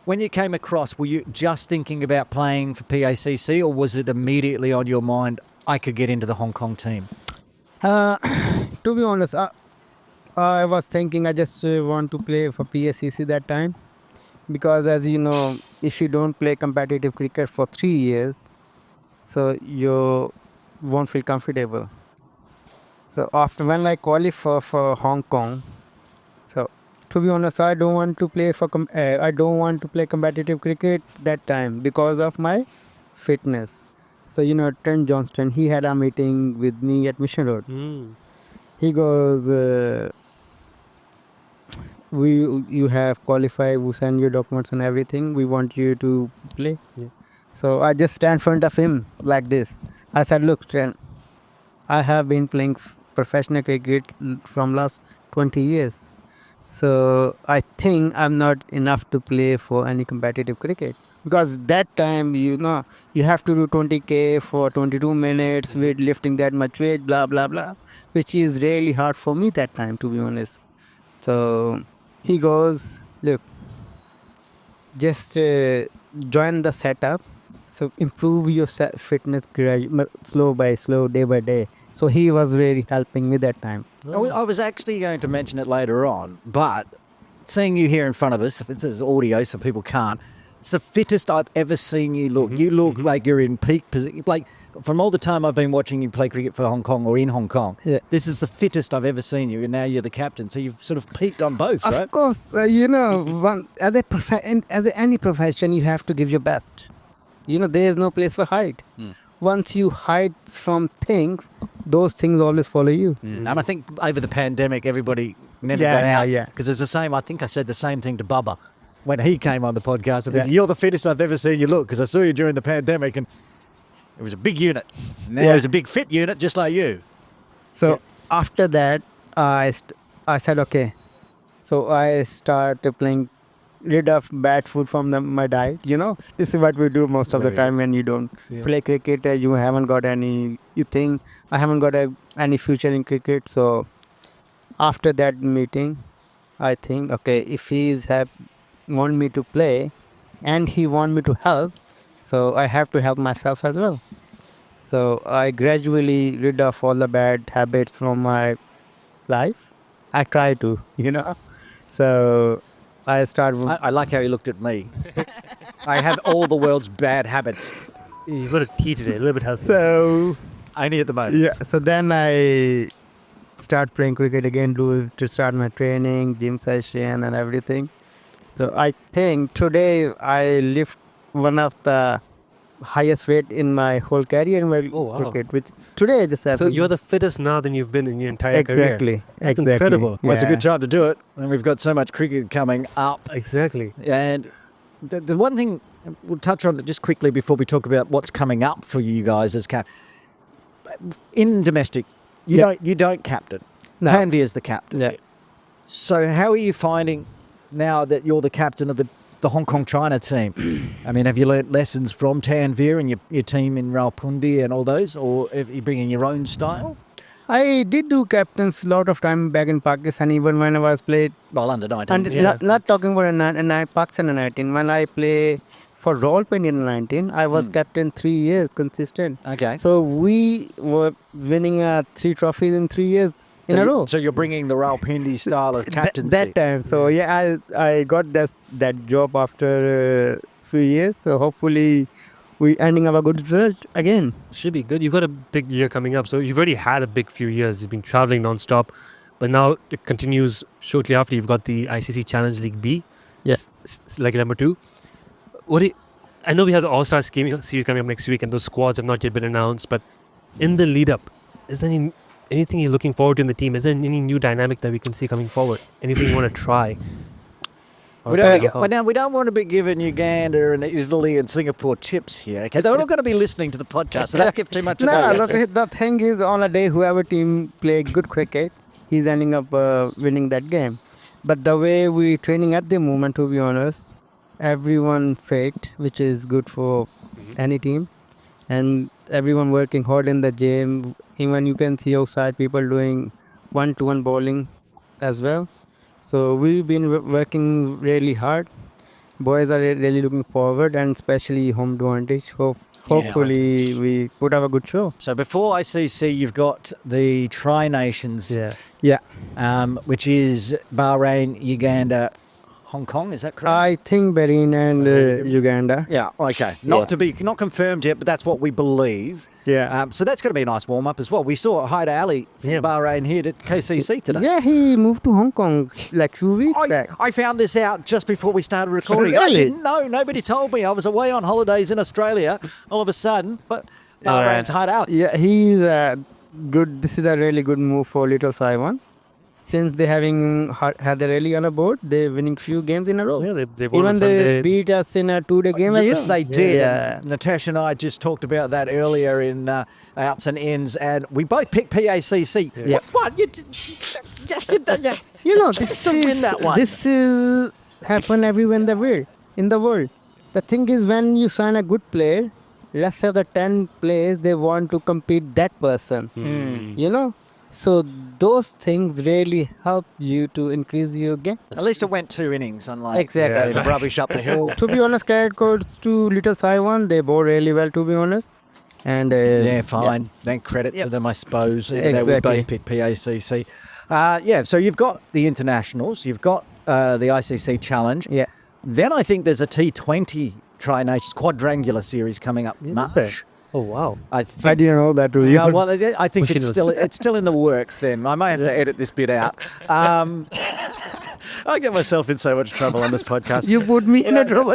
When you came across, were you just thinking about playing for PACC, or was it immediately on your mind, I could get into the Hong Kong team? To be honest, I was thinking I just want to play for PACC that time. Because as you know, if you don't play competitive cricket for 3 years, so you won't feel comfortable. So after when I qualify for Hong Kong, so to be honest, I don't want to play competitive cricket that time because of my fitness. So Trent Johnston, he had a meeting with me at Mission Road. He goes, you have qualified, we send your documents and everything, we want you to play. So I just stand in front of him like this. I said, look, Trent, I have been playing professional cricket from last 20 years. So I think I'm not enough to play for any competitive cricket. Because that time, you have to do 20K for 22 minutes with lifting that much weight, blah, blah, blah, which is really hard for me that time, to be honest. So he goes, look, just join the setup. So improve your fitness slow by slow, day by day. So he was really helping me that time. I was actually going to mention it later on, but seeing you here in front of us, if it's audio so people can't, it's the fittest I've ever seen you look. You look like you're in peak position. Like from all the time I've been watching you play cricket for Hong Kong or in Hong Kong, this is the fittest I've ever seen you, and now you're the captain. So you've sort of peaked on both, right? Of course, as any profession, you have to give your best. There is no place for hide. Once you hide from things, those things always follow you. And I think over the pandemic, everybody never got out. Because it's the same. I think I said the same thing to Bubba when he came on the podcast. I think you're the fittest I've ever seen you look, because I saw you during the pandemic and it was a big unit. Now it's a big fit unit, just like you. So after that, I said, okay. So I started playing rid of bad food from my diet. This is what we do most of the time when you don't play cricket. You haven't got any, you think, I haven't got any future in cricket. So after that meeting, I think, okay, if he's want me to play and he want me to help, so I have to help myself as well. So I gradually rid of all the bad habits from my life. I try to, So I start. I like how he looked at me. I have all the world's bad habits. You've got a tea today, a little bit healthy. So Only at the moment. yeah. So then I start playing cricket again to start my training, gym session, and everything. So I think today I lift one of the highest weight in my whole career in my Oh, wow. cricket, which today just So happened. you're the fittest now than you've been in your entire career. exactly. That's Exactly. incredible. Well, it's a Yeah. good time to do it. And we've got so much cricket coming up. Exactly. And the one thing we'll touch on just quickly before we talk about what's coming up for you guys as in domestic, you don't captain. No. Tanvi is the captain. Yeah. So how are you finding now that you're the captain of the Hong Kong China team? I mean, have you learnt lessons from Tanvir and your team in Rawalpindi and all those, or are you bringing your own style? I did do captains a lot of time back in Pakistan, even when I was played. Well, under 19. And not talking about Pakistan 19. When I play for Rawalpindi in 19, I was captain 3 years consistent. Okay. So we were winning 3 trophies in 3 years in a row. So you're bringing the Rawalpindi style of captaincy. That time. So yeah, I got that job after a few years. So hopefully we ending up a good result again. Should be good. You've got a big year coming up. So you've already had a big few years. You've been traveling non-stop. But now it continues shortly after. You've got the ICC Challenge League B. Yes. Like number 2. I know we have the All-Star series coming up next week and those squads have not yet been announced. But in the lead-up, is there anything you're looking forward to in the team? Is there any new dynamic that we can see coming forward? Anything you want to try? We don't want to be giving Uganda and Italy and Singapore tips here. Okay, they're not going to be listening to the podcast, so don't give too much No, away. the thing is, on a day, whoever team play good cricket, he's ending up winning that game. But the way we training at the moment, to be honest, everyone fit, which is good for any team, and everyone working hard in the gym. Even you can see outside people doing 1-to-1 bowling as well. So we've been working really hard. Boys are really looking forward, and especially home advantage. Hopefully we put up a good show. So before ICC, you've got the Tri-Nations, Yeah. which is Bahrain, Uganda, Hong Kong. Is that correct? I think Bahrain and Uganda. Yeah, okay. Not confirmed yet, but that's what we believe. Yeah. So that's going to be a nice warm-up as well. We saw Hyder Ali from Bahrain here at KCC today. Yeah, he moved to Hong Kong like 2 weeks back. I found this out just before we started recording. I Really? didn't know. Nobody told me. I was away on holidays in Australia all of a sudden, but Bahrain's Hyder Ali. Yeah, he's good. This is a really good move for Little Saiwan. Since they having had the rally on a board, they're winning few games in a row. Yeah, they won on Even they Sunday. beat us in a 2-day game. as Yes, well. they did. Yeah. And Natasha and I just talked about that earlier in Outs and Ends, and we both picked PACC. Yeah. What? Yes, you did. Yeah. You know, this to win that one. This is happen everywhere in the world. The thing is, when you sign a good player, let's say the 10 players, they want to compete that person. So those things really help you to increase your game. At least it went 2 innings, unlike Exactly. the rubbish up the hill. To be honest, credit goes to Little Saiwan. They bowl really well, to be honest. And Fine. Then credit to them, I suppose. They would Exactly. both pick PACC. So you've got the internationals, you've got the ICC Challenge. Yeah. Then I think there's a T20 Tri-Nations quadrangular series coming up March. Oh, wow. I I think. didn't know that. Yeah, well, I think Wish it's it was. still in the works. Then I might have to edit this bit out. I get myself in so much trouble on this podcast. You put me in a trouble.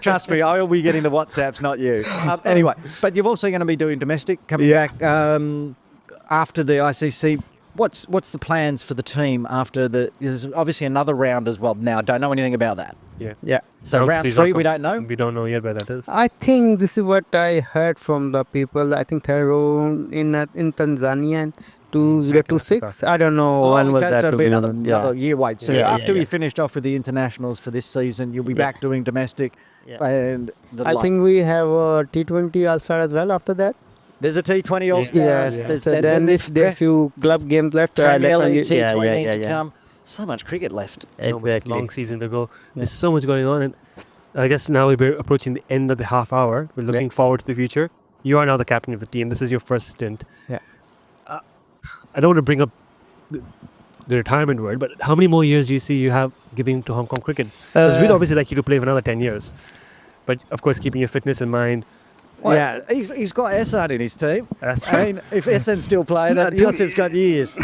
Trust me, I will be getting the WhatsApps, not you. Anyway, but you're also going to be doing domestic coming back after the ICC. What's the plans for the team after there's obviously another round as well. Now, don't know anything about that. Yeah. So round 3, we don't know. We don't know yet where that is. I think this is what I heard from the people. I think third round in Tanzania, 2026. I don't know when was that. So To it'll be be another honest. year wait. So Yeah, after yeah. we finished off with the internationals for this season, you'll be back doing domestic. Yeah. And I think we have a T20 All-Star as well after that. there's a T20 All Stars. Yes. There's So then if there are few club games left, Premier League yeah, T20 to come. So much cricket left. So much Exactly. long season to go. There's so much going on, and I guess now we're approaching the end of the half hour. We're looking forward to the future. You are now the captain of the team. This is your first stint. Yeah. I don't want to bring up the retirement word, but how many more years do you see you have giving to Hong Kong cricket? Because we'd obviously like you to play for another 10 years. But, of course, keeping your fitness in mind. Yeah, he's got Essan in his team. That's I mean, if Essan's still playing, Yasim's got years.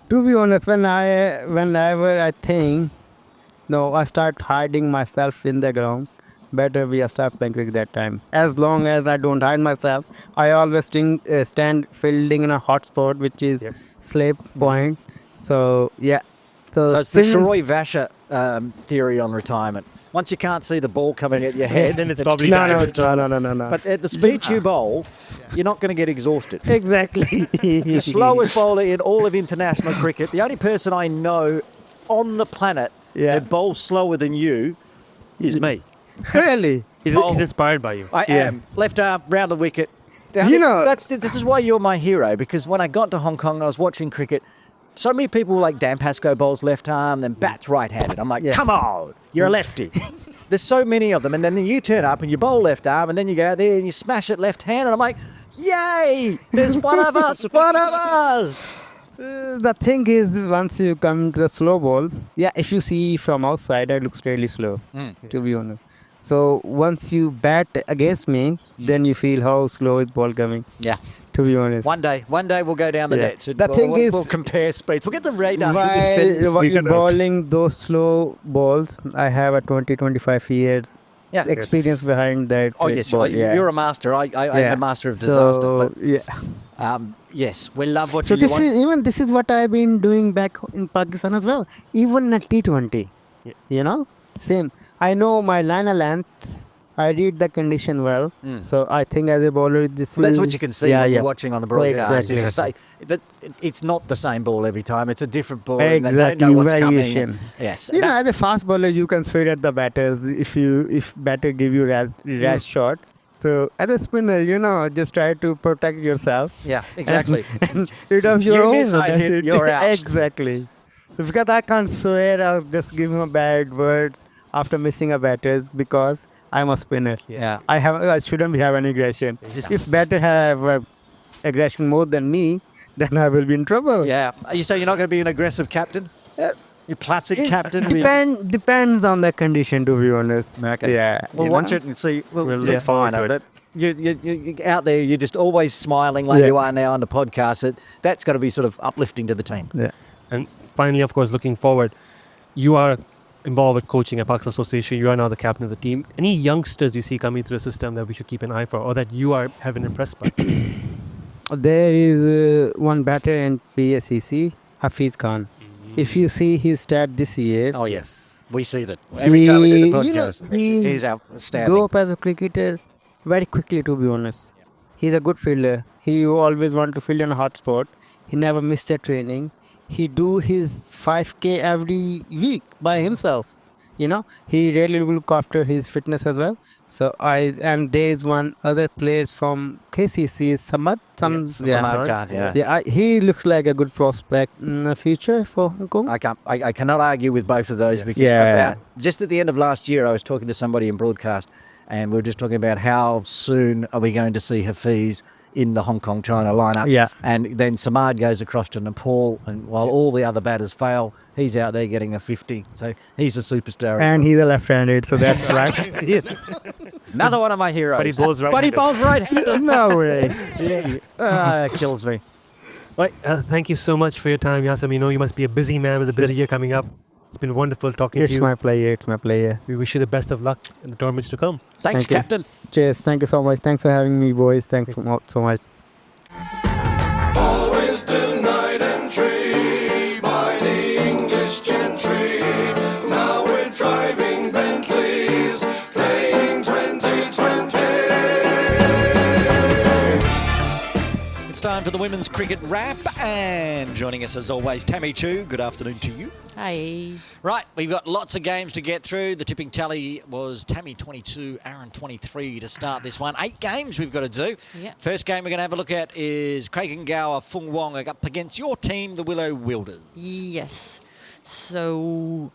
To be honest, whenever I think, no, I start hiding myself in the ground. Better we start playing cricket that time. As long as I don't hide myself, I always stand fielding in a hot spot, which is slip point. So yeah. So it's the Shiroi Vasher theory on retirement. Once you can't see the ball coming at your head, then it's probably no. But at the speed you bowl, you're not going to get exhausted. Exactly. The slowest bowler in all of international cricket, the only person I know on the planet that bowls slower than you is me. Really? He's inspired by you. I am. Left arm, round the wicket. This is why you're my hero, because when I got to Hong Kong and I was watching cricket, so many people like Dan Pascoe bowls left arm, then bats right-handed. I'm like, come on, you're a lefty. There's so many of them, and then you turn up and you bowl left arm, and then you go out there and you smash it left-hand, and I'm like, yay, there's one of us, one of us. The thing is, once you come to the slow ball, if you see from outside, it looks really slow, to be honest. So once you bat against me, then you feel how slow is ball coming. Yeah. To be honest. One day we'll go down the nets. The thing is, we'll compare speeds. We'll get the radar. While bowling those slow balls, I have a 20-25 years experience behind that. Oh yes, ball. You're a master. I'm a master of disaster. So, yes, we love what so you want. this is what I've been doing back in Pakistan as well. Even at T20, same. I know my liner length. I read the condition well, so I think as a bowler, that's what you can see when you're watching on the broadcast. Exactly. Is to say that it's not the same ball every time; it's a different ball. Exactly. And they don't know what's Variation. coming. Yes, as a fast bowler, you can swear at the batters if batter give you rash shot. So as a spinner, just try to protect yourself. Yeah, exactly. And rid of your own. Miss, I hit, you're out. Exactly. So because I can't swear, I'll just give him a bad words after missing a batters because I'm a spinner. Yeah. I shouldn't have any aggression. If batter have aggression more than me, then I will be in trouble. Yeah. You say you're not going to be an aggressive captain? You're classic captain? Depends on the condition, to be honest. Okay. Yeah. We'll watch it and see. We'll look fine. But you're out there, you're just always smiling like you are now on the podcast. That's got to be sort of uplifting to the team. Yeah. And finally, of course, looking forward, you are involved with coaching at Pakistan Association. You are now the captain of the team. Any youngsters you see coming through the system that we should keep an eye for, or that you have been impressed by? There is one batter in KCC, Hafiz Khan. If you see his stat this year, oh yes, we see that every time we do the podcast. He's outstanding. Grow up as a cricketer very quickly. To be honest, he's a good fielder. He always want to field in a hot spot. He never missed a training. He do his 5K every week by himself. He really look after his fitness as well. So and there is one other player from KCC, Samad Khan. He looks like a good prospect in the future for Hong Kong. I cannot argue with both of those because just at the end of last year, I was talking to somebody in broadcast, and we were just talking about how soon are we going to see Hafiz in the Hong Kong China lineup. Yeah. And then Samad goes across to Nepal, and while all the other batters fail, he's out there getting a 50. So he's a superstar. And he's a left-handed, so that's right. Another one of my heroes. But he bowls right. But he bowls right-handed. No way. It kills me. Right. Thank you so much for your time, Yasim. You must be a busy man with a busy year coming up. It's been wonderful talking to you. It's my player. We wish you the best of luck in the tournaments to come. Thanks, Captain. Cheers. Thank you so much. Thanks for having me, boys. Thanks so much. Always denied entry by the English gentry. Now we're driving Bentleys, playing 2020. It's time for the women's cricket wrap, and joining us as always, Tammy Chu. Good afternoon to you. Hi. Right, we've got lots of games to get through. The tipping tally was Tammy 22, Aaron 23 to start this one. 8 games we've got to do. Yep. First game we're going to have a look at is Craig and Gower, Fung Wong up against your team, the Willow Wilders. Yes. So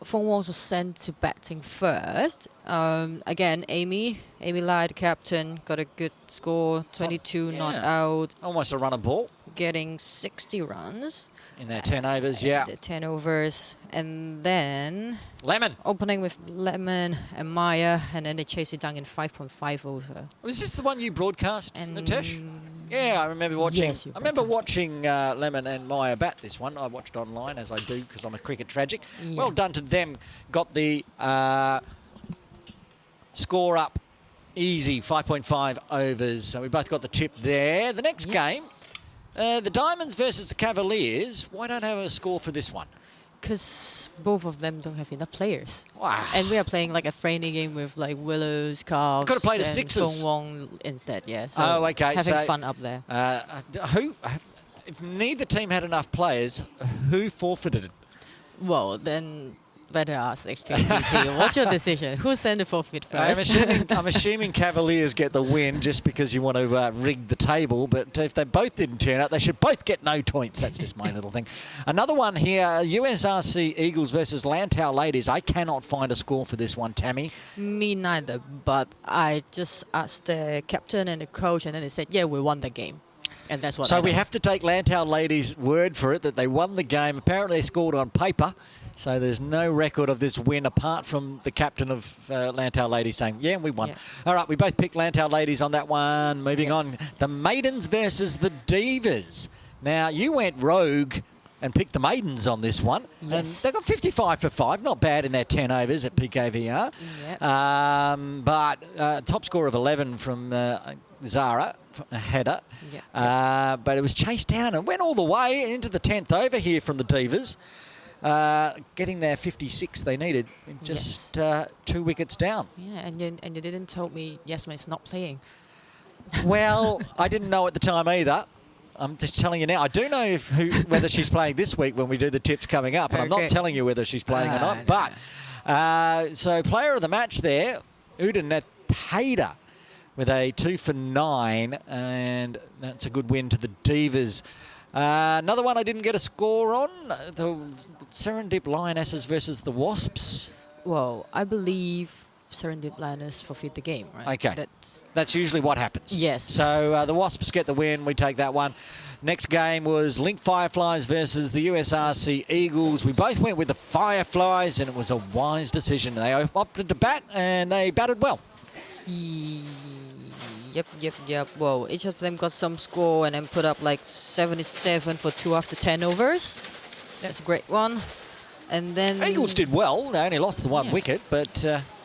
Feng Wong was sent to batting first. Again, Amy Lai, the captain, got a good score, 22 not out, Almost a run of ball getting 60 runs. in their 10 overs, yeah. The 10 overs. And then Lemon. opening with Lemon and Maya, and then they chased it down in 5.5 over. Was this the one you broadcast, And Nitesh? Yeah, I remember watching. Yes, you I remember broadcast. watching Lemon and Maya bat this one. I watched online, as I do, because I'm a cricket tragic. Yeah. Well done to them. Got the score up easy, 5.5 overs. So we both got the tip there. The next game, the Diamonds versus the Cavaliers. Why don't have a score for this one? Because both of them don't have enough players. Wow. And we are playing like a friendly game with like Willows, Calves, Gotta play the and Sixers. Feng Wong instead, yeah. So Oh, okay, having so- fun up there. If neither team had enough players, who forfeited? Well, then better ask HKCC. What's your decision? Who sent the forfeit I'm first? assuming Cavaliers get the win just because you want to rig the table, but if they both didn't turn up, they should both get no points. That's just my little thing. Another one here, USRC Eagles versus Lantau Ladies. I cannot find a score for this one, Tammy. Me neither, but I just asked the captain and the coach, and then they said, yeah, we won the game. And that's what So I we know. have to take Lantau Ladies' word for it that they won the game. Apparently they scored on paper, so there's no record of this win apart from the captain of Lantau Ladies saying, yeah, we won. Yeah. All right, we both picked Lantau Ladies on that one. Moving Yes. on, the Maidens versus the Divas. Now, you went rogue and picked the Maidens on this one. And Yes. they got 55 for 5, not bad in their 10 overs at PKVR. Yep. But top score of 11 from Zara, a header. But it was chased down and went all the way into the 10th over here from the Divas. Getting their 56 they needed, just 2 wickets down. Yeah, and you didn't tell me Yasim is not playing. Well, I didn't know at the time either. I'm just telling you now. I do know whether she's playing this week when we do the tips coming up, and I'm not Okay. telling you whether she's playing or not. No, But so player of the match there, Udin Hader, with a 2 for 9, and that's a good win to the Divas. Another one I didn't get a score on, the Serendip Lionesses versus the Wasps. Well, I believe Serendip Lioness forfeit the game, right? Okay. That's usually what happens. Yes. So the Wasps get the win. We take that one. Next game was Link Fireflies versus the USRC Eagles. We both went with the Fireflies, and it was a wise decision. They opted to bat, and they batted well. Yep. Well, each of them got some score and then put up like 77 for 2 after 10 overs. That's a great one. And then Eagles did well. They only lost the one Yeah. wicket, but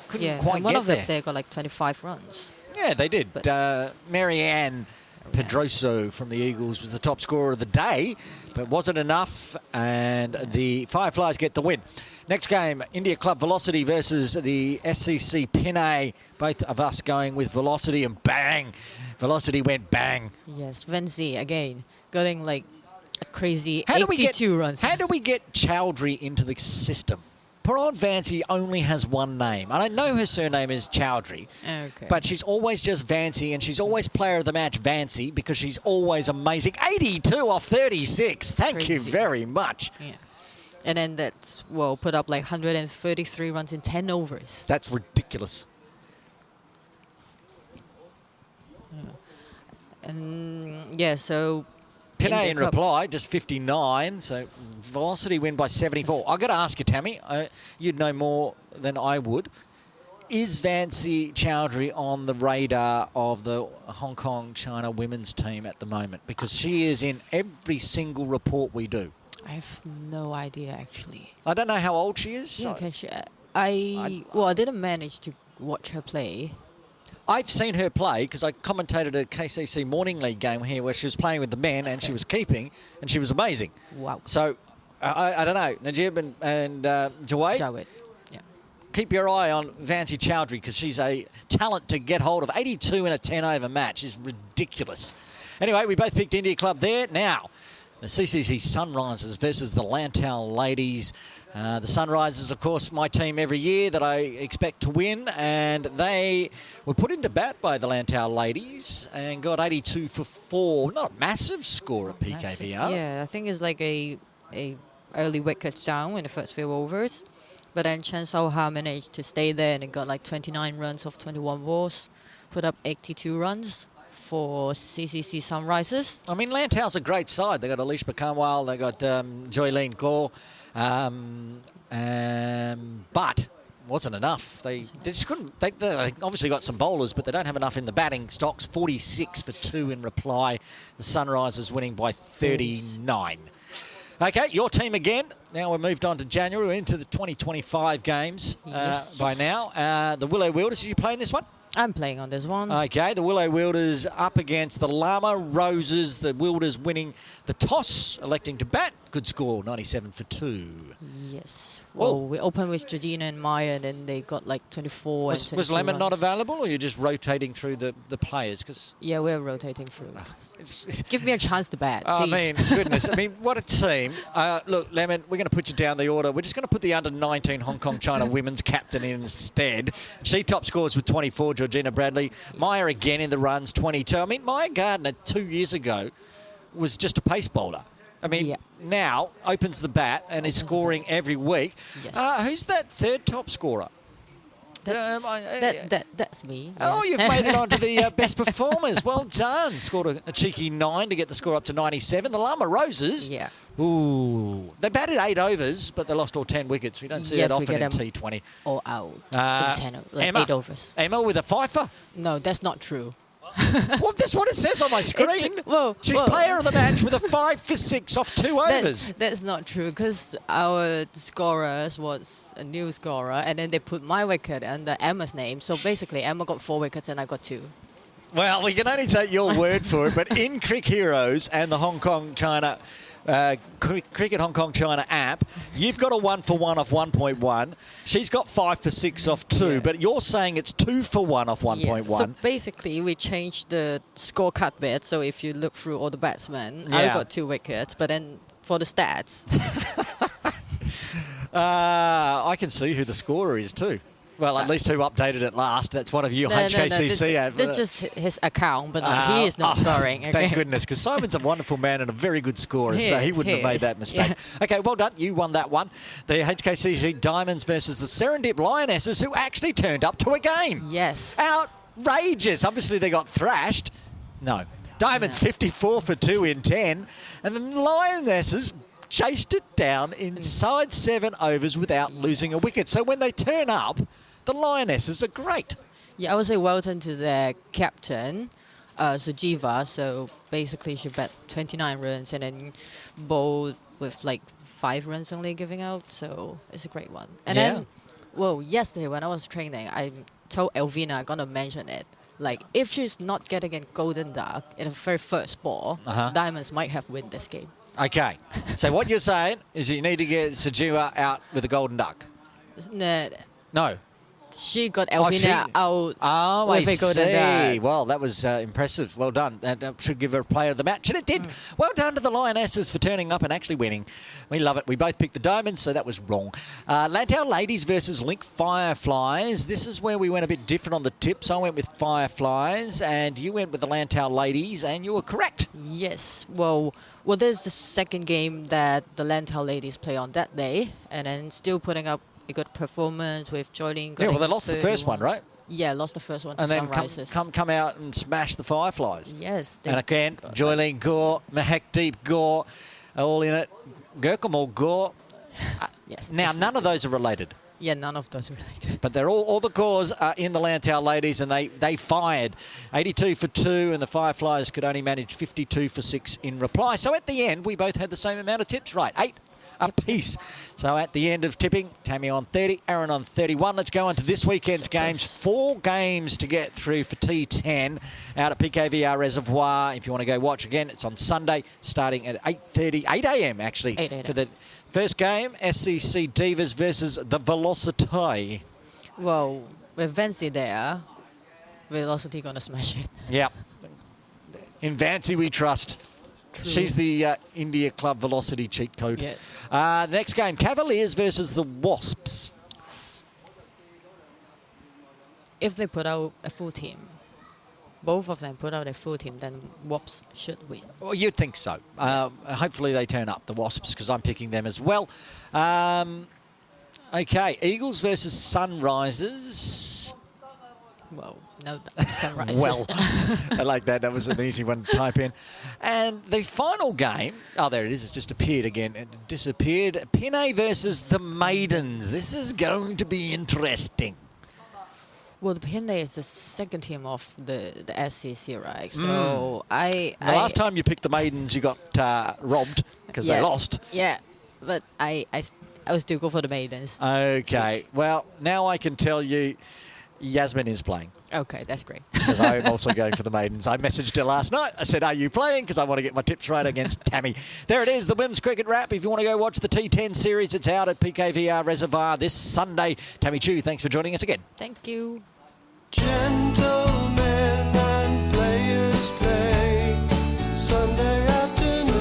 couldn't quite and one get of them there. they got like 25 runs. Yeah, they did. But- Marianne Pedroso from the Eagles was the top scorer of the day, but wasn't enough, and the Fireflies get the win. Next game, India Club Velocity versus the SCC Pinay. Both of us going with Velocity, and bang! Velocity went bang. Yes, Venzi again, getting like a crazy How do we 82 runs. How do we get Chowdhury into the system? Parad Vancy only has one name. I know her surname is Chowdhury, Okay. but she's always just Vancy, and she's always player of the match Vancy because she's always amazing. 82 off 36. Thank you Crazy. very much. Yeah. And then that's, well, put up like 133 runs in 10 overs. That's ridiculous. And yeah, so Pinay India in Club- reply, just 59, so Velocity win by 74. I've got to ask you, Tammy, you'd know more than I would. Is Vancy Chowdhury on the radar of the Hong Kong China women's team at the moment? Because she is in every single report we do. I have no idea actually. I don't know how old she is. Yeah, can she, I didn't manage to watch her play. I've seen her play because I commentated a KCC Morning League game here where she was playing with the men and she was keeping, and she was amazing. Wow. So, I don't know. Najib and Jawed, Jawed. Yeah. keep your eye on Vancy Chowdhury because she's a talent to get hold of. 82 in a 10-over match is ridiculous. Anyway, we both picked India Club there. Now, the CCC Sunrisers versus the Lantau Ladies. The Sunrisers, of course, my team every year that I expect to win, and they were put into bat by the Lantau Ladies and got 82 for 4. Not massive score at PKVR. Yeah, I think it's like a early wicket down in the first few overs. But then Chen Shaohao managed to stay there and it got like 29 runs off 21 balls, put up 82 runs for CCC Sunrisers. I mean, Lantao's a great side. They got Alish Bakanwal, they got Joylene Gore, but wasn't enough. They just couldn't. They obviously got some bowlers, but they don't have enough in the batting stocks. 46 for 2 in reply. The Sunrisers winning by 39. Okay, your team again. Now we're moved on to January. We're into the 2025 games by now. The Willow Wilders, are you playing this one? I'm playing on this one. Okay, the Willow Wilders up against the Llama Roses. The Wilders winning the toss, electing to bat. Good score, 97 for 2. Yes. Well, we opened with Georgina and Maya, and then they got like 24 and 22 Was Lemon runs. not available, or you're just rotating through the players? Cause Yeah, we're rotating through. Give me a chance to bat, I please. mean, goodness. I mean, what a team. Look, Lemon, we're going to put you down the order. We're just going to put the under-19 Hong Kong China women's captain in instead. She top scores with 24, Georgina Bradley. Maya again in the runs, 22. I mean, Maya Gardner 2 years ago was just a pace bowler. I mean, now opens the bat and is scoring every week. Yes. Who's that third top scorer? That's me. Oh, yes. you've made it onto the best performers. Well done. Scored a cheeky 9 to get the score up to 97. The Llama Roses. Yeah. Ooh. They batted 8 overs, but they lost all 10 wickets. We don't see that often in T20. All out in 10, like Emma. 8 overs. Emma with a fifer. No, that's not true. Well, that's what it says on my screen. She's player of the match with a 5 for 6 off 2 overs. That's not true, because our scorers was a new scorer, and then they put my wicket under Emma's name. So basically, Emma got 4 wickets and I got 2. Well, we can only take your word for it, but in Crick Heroes and the Hong Kong China Cricket Hong Kong China app, you've got a 1 for 1 off 1.1. She's got 5 for 6 off 2, but you're saying it's 2 for 1 off 1.1. So basically, we changed the scorecard bit. So if you look through all the batsmen, I got 2 wickets, but then for the stats, I can see who the scorer is too. Well, at least who updated it last. That's one of you, HKCC. That's just his account, but he is not scoring. Okay? Thank goodness, because Simon's a wonderful man and a very good scorer, so he wouldn't have made that mistake. Yeah. Okay, well done. You won that one. The HKCC Diamonds versus the Serendip Lionesses, who actually turned up to a game. Yes. Outrageous. Obviously, they got thrashed. No. Diamonds 54 for 2 in 10. And the Lionesses chased it down inside 7 overs without losing a wicket. So when they turn up, the Lionesses are great. Yeah, I would say well done to their captain, Sujiva. So basically, she bat 29 runs and then bowled with like 5 runs only giving out. So it's a great one. And then, well, yesterday when I was training, I told Elvina I'm going to mention it. Like, if she's not getting a golden duck in the very first ball, Diamonds might have win this game. Okay. So what you're saying is you need to get Sujiva out with a golden duck. No. She got Elvina out with a golden duck. Well, that was impressive. Well done. That should give her a player of the match, and it did. Well done to the Lionesses for turning up and actually winning. We love it. We both picked the Diamonds, so that was wrong. Lantau Ladies versus Link Fireflies. This is where we went a bit different on the tips. I went with Fireflies, and you went with the Lantau Ladies, and you were correct. Yes. Well, there's the second game that the Lantau Ladies play on that day, and then still putting up a good performance with Joylene. Yeah, well, they lost the first one, right? Yeah, lost the first one to and then Sunrisers. come out and smash the Fireflies. Yes. And again, Joylene Gore, Mahekdeep Gore, all in it. Gurkamal Gore. Yes. Now, none of those are related. Yeah, none of those are related. But they're all the Gores are in the Lantau Ladies, and they fired 82 for 2, and the Fireflies could only manage 52 for 6 in reply. So at the end, we both had the same amount of tips right, 8 apiece. So at the end of tipping, Tammy on 30, Aaron on 31. Let's go on to this weekend's games. 4 games to get through for T10 out at PKVR Reservoir. If you want to go watch again, it's on Sunday starting at 8 a.m. actually. 8 for the first game, SCC Divas versus the Velocity. Well, with Vancy there, Velocity going to smash it. Yep. In Vancy we trust. True. She's the India Club Velocity cheat code. Yeah. Next game, Cavaliers versus the Wasps. If they put out a full team, both of them put out a full team, then Wasps should win. Well, you'd think so. Hopefully they turn up, the Wasps, because I'm picking them as well. Okay, Eagles versus Sunrisers. Well, no, Sunrise. Well, I like that. That was an easy one to type in. And the final game, oh, there it is. It's just appeared again. It disappeared. Pinay versus the Maidens. This is going to be interesting. Well, the Pinay is the second team of the SCC, right? So The last time you picked the Maidens, you got robbed because they lost. Yeah, but I would still go for the Maidens. Okay. Well, now I can tell you Yasmin is playing. Okay, that's great. Because I'm also going for the Maidens. I messaged her last night. I said, are you playing? Because I want to get my tips right against Tammy. There it is, the Women's Cricket Wrap. If you want to go watch the T10 series, it's out at PKVR Reservoir this Sunday. Tammy Chu, thanks for joining us again. Thank you. Gentlemen and players play Sunday afternoon.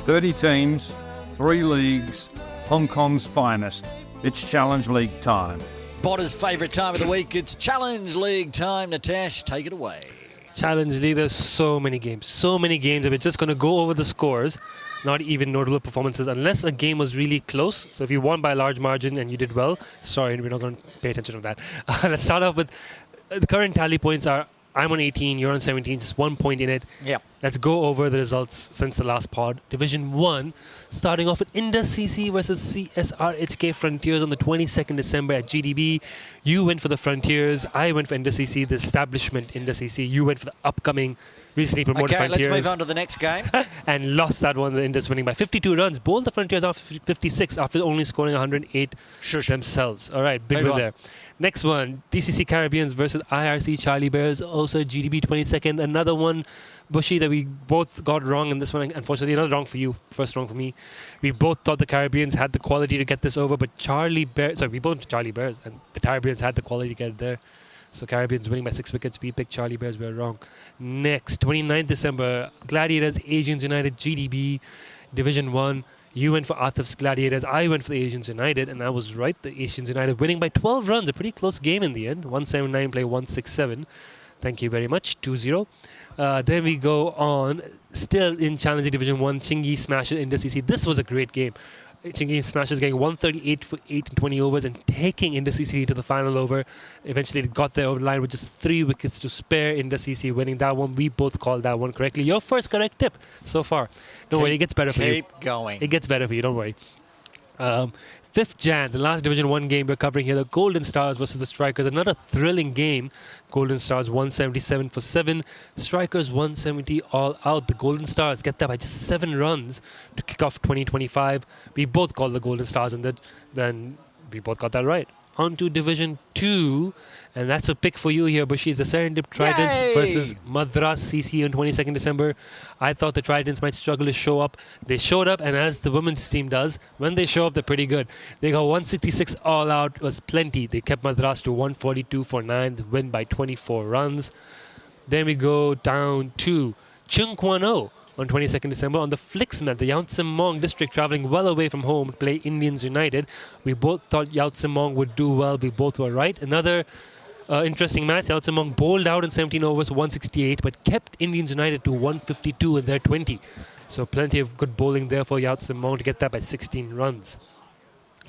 30 teams, 3 leagues, Hong Kong's finest. It's Challenge League time. Botter's favourite time of the week. It's Challenge League time. Natash, take it away. Challenge League, there's so many games that we're just going to go over the scores, not even notable performances, unless a game was really close. So if you won by a large margin and you did well, sorry, we're not going to pay attention to that. Let's start off with the current tally points are I'm on 18, you're on 17, just 1 point in it. Yep. Let's go over the results since the last pod. Division 1, starting off with Indus CC versus CSR HK Frontiers on the 22nd December at GDB. You went for the Frontiers. I went for Indus CC, the establishment Indus CC. You went for the upcoming, recently promoted Okay, Frontiers. let's move on to the next game. And lost that one, the Indus winning by 52 runs. Bowled the Frontiers off 56 after only scoring 108 themselves. All right, big Move win on. there. Next one, DCC Caribbeans versus IRC Charlie Bears, also GDB 22nd. Another one, Bushy, that we both got wrong in this one. Unfortunately, another wrong for you, first wrong for me. We both thought the Caribbeans had the quality to get this over, but we both Charlie Bears, and the Caribbeans had the quality to get it there. So Caribbeans winning by 6 wickets. We picked Charlie Bears. We were wrong. Next, 29th December, Gladiators, Asians United, GDB, Division 1. You went for Athif's Gladiators. I went for the Asians United, and I was right. The Asians United winning by 12 runs. A pretty close game in the end. 179 play 167. Thank you very much. 2-0. Then we go on. Still in Challenging Division 1, Chingy smashes Indus CC. This was a great game. Chingy Smashers getting 138 for 8 in 20 overs and taking Indus CC to the final over. Eventually it got there over the line with just 3 wickets to spare. Indus CC winning that one. We both called that one correctly. Your first correct tip so far. Don't worry, it gets better for you. Keep going. It gets better for you, don't worry. 5th Jan, the last Division 1 game we're covering here, the Golden Stars versus the Strikers. Another thrilling game. Golden Stars 177 for 7. Strikers 170 all out. The Golden Stars get that by just 7 runs to kick off 2025. We both called the Golden Stars, and then we both got that right. On to Division 2, and that's a pick for you here, Bushy. It's the Serendip Tridents versus Madras CC on 22nd December. I thought the Tridents might struggle to show up. They showed up, and as the women's team does, when they show up, they're pretty good. They got 166 all out. It was plenty. They kept Madras to 142 for 9. They win by 24 runs. Then we go down to Chung Kwan O on 22nd December on the Flixmat, the Yaut Sim Mong district travelling well away from home to play Indians United. We both thought Yaut Sim Mong would do well. We both were right. Another interesting match. Yaut Sim Mong bowled out in 17 overs, 168, but kept Indians United to 152 in their 20. So plenty of good bowling there for Yaut Sim Mong to get that by 16 runs.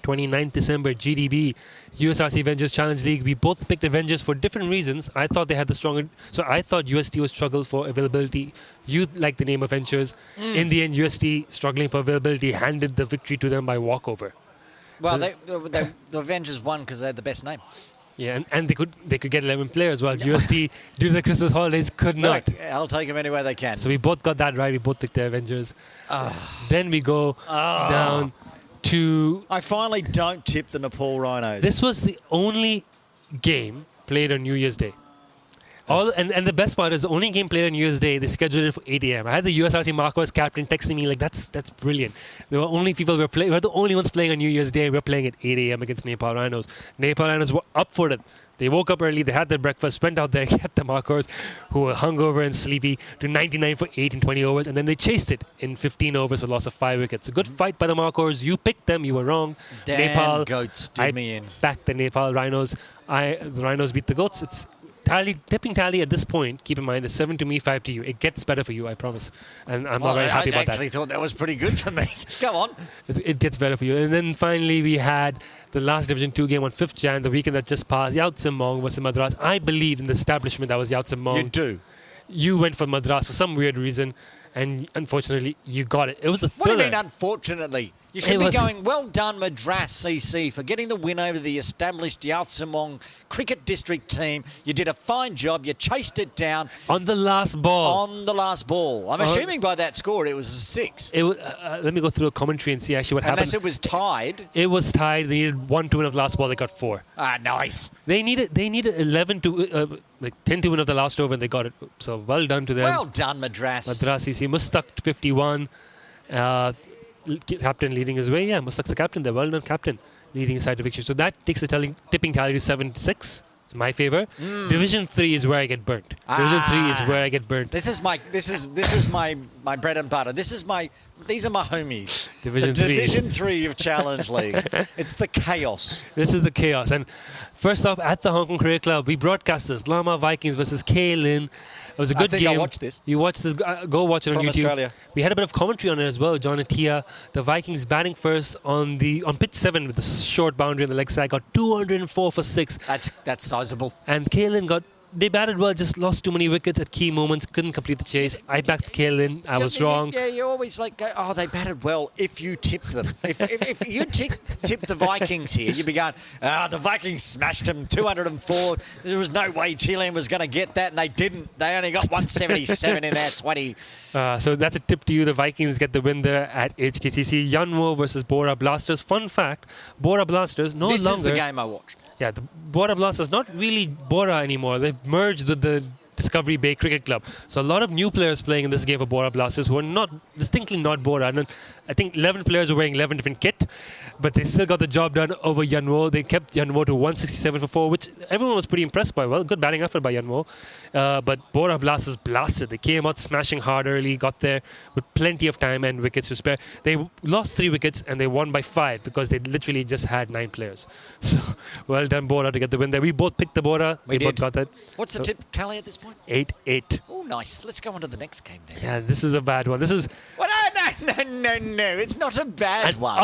29th December, GDB, USRC Avengers Challenge League. We both picked Avengers for different reasons. I thought they had the stronger... So I thought UST would struggle for availability. You like the name Avengers. In the end, UST, struggling for availability, handed the victory to them by walkover. Well, the Avengers won because they had the best name. Yeah, and they could get 11 players, while UST, due to the Christmas holidays, could not. Look, I'll take them any way they can. So we both got that right. We both picked the Avengers. Then we go down to... I finally don't tip the Nepal Rhinos. This was the only game played on New Year's Day. And the best part is the only game played on New Year's Day, they scheduled it for 8 a.m. I had the USRC Marcos captain texting me like, that's brilliant. There were only people we were the only ones playing on New Year's Day. We're playing at 8 a.m. against Nepal Rhinos. Nepal Rhinos were up for it. They woke up early, they had their breakfast, went out there, kept the Marcos, who were hungover and sleepy, to 99 for 8 in 20 overs, and then they chased it in 15 overs with loss of 5 wickets. A good fight by the Marcos. You picked them, you were wrong. Damn Nepal, goats did me in. backed the Nepal Rhinos. The Rhinos beat the goats. It's tipping tally at this point, keep in mind, is 7 to me, 5 to you. It gets better for you, I promise. And I'm not very happy about that. I actually thought that was pretty good for me. Go on. It gets better for you. And then finally, we had the last Division 2 game on 5th Jan, the weekend that just passed. Yasim Murtaza versus Madras. I believe in the establishment that was Yasim Murtaza. You do. You went for Madras for some weird reason, and unfortunately, you got it. It was a thriller. What do you mean, unfortunately? You should be going, well done, Madras CC, for getting the win over the established Yasimong Cricket District team. You did a fine job. You chased it down. On the last ball. On the last ball. I'm assuming by that score it was a 6. It was, let me go through a commentary and see actually what happened. Unless it was tied. It was tied. They needed 1 to win of the last ball. They got 4. Ah, nice. They needed 11 to, 10 to win of the last over, and they got it. So well done to them. Well done, Madras. Madras CC. Mustaq 51. Captain leading his way. Yeah, Mustaq's the captain. The well-known captain leading his side to victory. So that takes the tipping tally to 7-6 in my favor. Division 3 is where I get burnt. Division 3 is where I get burnt. This is my bread and butter. These are my homies. Division 3. Division 3 of Challenge League. It's the chaos. This is the chaos. And first off, at the Hong Kong Cricket Club, we broadcast this. Lama Vikings versus Kaylin. It was a good game. I watched this. You watched this. Go watch it on From YouTube. Australia. We had a bit of commentary on it as well. John and Tia. The Vikings batting first on pitch 7 with a short boundary on the leg side. Got 204 for 6. That's sizable. And Kaylin they batted well, just lost too many wickets at key moments, couldn't complete the chase. I backed Kaylin. I was wrong. Yeah, you always go, they batted well if you tipped them. If you tipped the Vikings here, you'd be going, the Vikings smashed them, 204. There was no way Chilean was going to get that, and they didn't. They only got 177 in their 20. So that's a tip to you. The Vikings get the win there at HKCC. Yanwo versus Bora Blasters. Fun fact, Bora Blasters no longer... This is the game I watched. Yeah, the Bora Blasters not really Bora anymore. They've merged with the Discovery Bay Cricket Club. So a lot of new players playing in this game for Bora Blasters who are distinctly not Bora. And then I think 11 players were wearing 11 different kit, but they still got the job done over Yanwo. They kept Yanwo to 167 for 4, which everyone was pretty impressed by. Well, good batting effort by Yanwo. But Bora Blasters blasted. They came out smashing hard early, got there with plenty of time and wickets to spare. They lost 3 wickets and they won by 5 because they literally just had 9 players. So well done, Bora, to get the win there. We both picked the Bora. We both did. Got that. What's the tip tally at this point? 8-8. Oh, nice. Let's go on to the next game then. Yeah, this is a bad one. This is... Well, no. It's not a bad an one.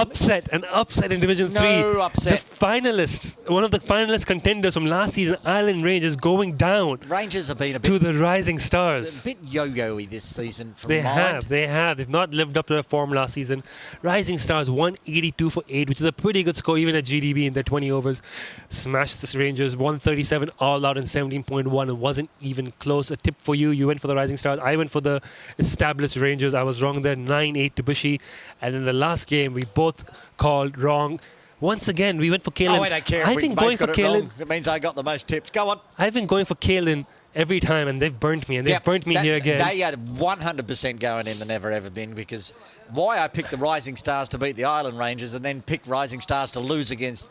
An upset in Division 3. No upset. The finalists, one of the finalist contenders from last season, Island Range, is going down Rangers have been a bit... to the Rising Stars. A bit yo-yo-y this season from They mind. have. They've not lived up to their form last season. Rising Stars 182 for 8, which is a pretty good score even at GDB in their 20 overs. Smashed the Rangers 137 all out in 17.1. It wasn't even close. A tip for you. You went for the Rising Stars. I went for the established Rangers. I was wrong there. 9-8 to Bushy. And in the last game, we both called wrong. Once again, we went for Kaylin. Oh, I don't care if I've we been both going got for it wrong. Kaylin. It means I got the most tips. Go on. I've been going for Kaylin every time, and they've burnt me, and they've burnt me here again. They had 100% going in the Never Ever Been, because why I picked the Rising Stars to beat the Island Rangers and then picked Rising Stars to lose against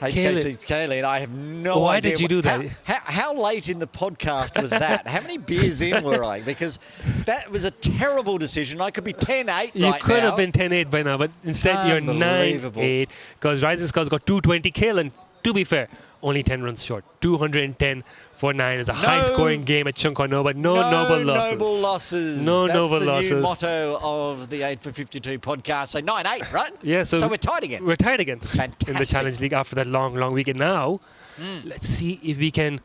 HKC Kaylin, I have no idea. Why did you do that? How late in the podcast was that? How many beers in were I? Because that was a terrible decision. I could be 10-8 right now. You could have been 10-8 by now, but instead you're 9-8 because Rising Stars got 220. Kaylin, to be fair, only 10 runs short. 210 for 9 is a high-scoring game at Chung Kwan No, but no noble losses. No noble losses. No That's noble the losses. new motto of the 8 for 52 podcast. So 9-8, right? Yeah, so we're tied again. We're tied again Fantastic. in the Challenge League after that long weekend. Now, let's see if we can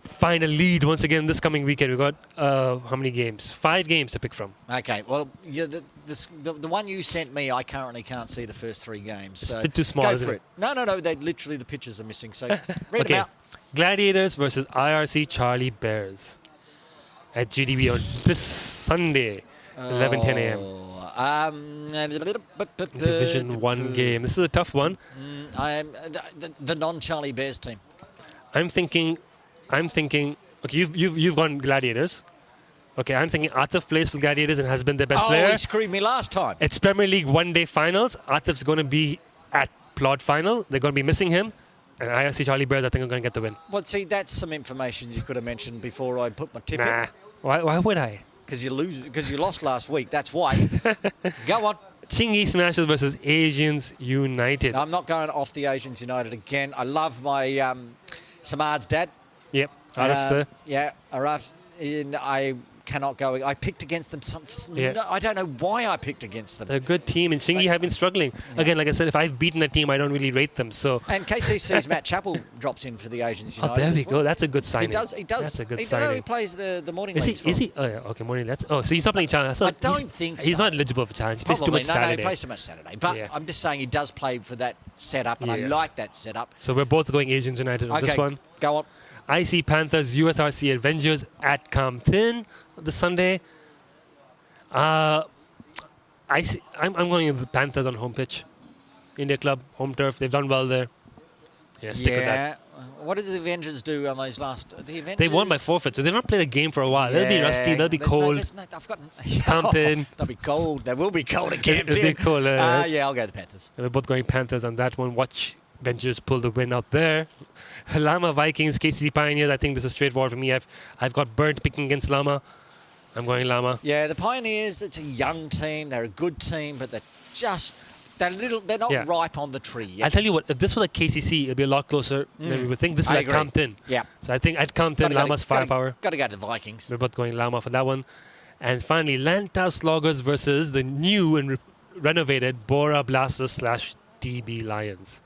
find a lead once again this coming weekend. We've got, how many games? 5 games to pick from. Okay, well, the one you sent me, I currently can't see the first 3 games. It's So a bit too small, go isn't for it? No, the pictures are missing. So read Okay, them out. Gladiators versus IRC Charlie Bears at GDB on this Sunday, 11:10 a.m. Division 1 game. This is a tough one. I am the non-Charlie Bears team. I'm thinking. Okay, you've gone Gladiators. Okay, I'm thinking Atif plays for Gladiators and has been their best player. He screwed me last time. It's Premier League one-day finals. Atif's going to be at Plod final. They're going to be missing him. And IRC Charlie Bears, I think, are going to get the win. Well, see, that's some information you could have mentioned before I put my tip in. Why would I? Because you lost last week. That's why. Go on. Chingy Smashers versus Asians United. No, I'm not going off the Asians United again. I love my Samad's dad. Yep. Yeah, Araf. I cannot go. I picked against them. I don't know why I picked against them. They're a good team, and Shingi have been struggling. Yeah. Again, like I said, if I've beaten a team, I don't really rate them. So. And KCC's Matt Chappell drops in for the Asians United. Oh, there we go. That's a good signing. He does. That's a good signing. signing. He plays the morning Is leagues. he? Oh, yeah. Okay, morning. So he's not playing challenge. I don't think so. He's not eligible for challenge. He plays too Probably. much No, Saturday. he plays too much Saturday. But I'm just saying he does play for that setup, and I like that setup. So we're both going Asians United on this one. Go on. I see Panthers, USRC Avengers at Compton this Sunday. I'm going with the Panthers on home pitch. India Club, home turf. They've done well there. Yeah, stick with that. What did the Avengers do on those last? The Avengers. They won by forfeit, so they've not played a game for a while. They'll be rusty. They'll be cold. I've forgotten. Compton. They'll be cold. They will be cold at Compton. It'll be cold. Yeah, I'll go the Panthers. We're both going Panthers on that one. Watch Avengers pull the win out there. Lama Vikings, KCC Pioneers. I think this is straightforward for me. I've got burnt picking against Lama. I'm going Lama. Yeah, the Pioneers, it's a young team. They're a good team, but they're not ripe on the tree yet. I'll tell you what, if this was a KCC, it'd be a lot closer than we would think. This is at Compton. Yeah. So I think at Compton, Lama's firepower. Got to go to the Vikings. We're both going Lama for that one. And finally, Lantau Sloggers versus the new and renovated Bora Blasters / DB Lions.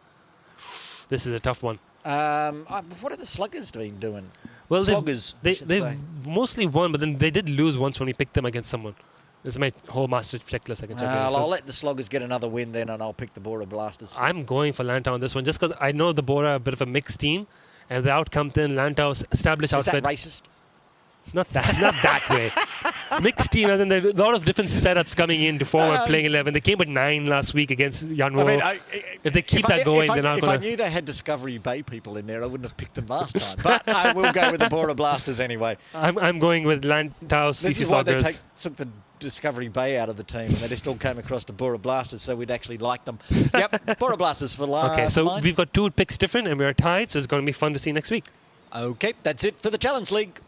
This is a tough one. What have the Sluggers been doing? Well, Sloggers, they've mostly won, but then they did lose once when we picked them against someone. This is my whole master checklist. I can check it. I'll let the Sloggers get another win then, and I'll pick the Bora Blasters. I'm going for Lantau on this one, just because I know the Bora are a bit of a mixed team, and without Compton, Lantau's established outfit. Is that racist? Not that way. Mixed team, as in there are a lot of different setups coming in to form a playing 11. They came with 9 last week against Yanwo. If they keep that going, they're not going to... If I knew they had Discovery Bay people in there, I wouldn't have picked them last time. But I will go with the Bora Blasters anyway. I'm going with Lantau CC This is why they Sloggers. took the Discovery Bay out of the team, and they just all came across to Bora Blasters, so we'd actually like them. Yep, Bora Blasters for last. Okay, so we've got 2 picks different, and we're tied, so it's going to be fun to see next week. Okay, that's it for the Challenge League.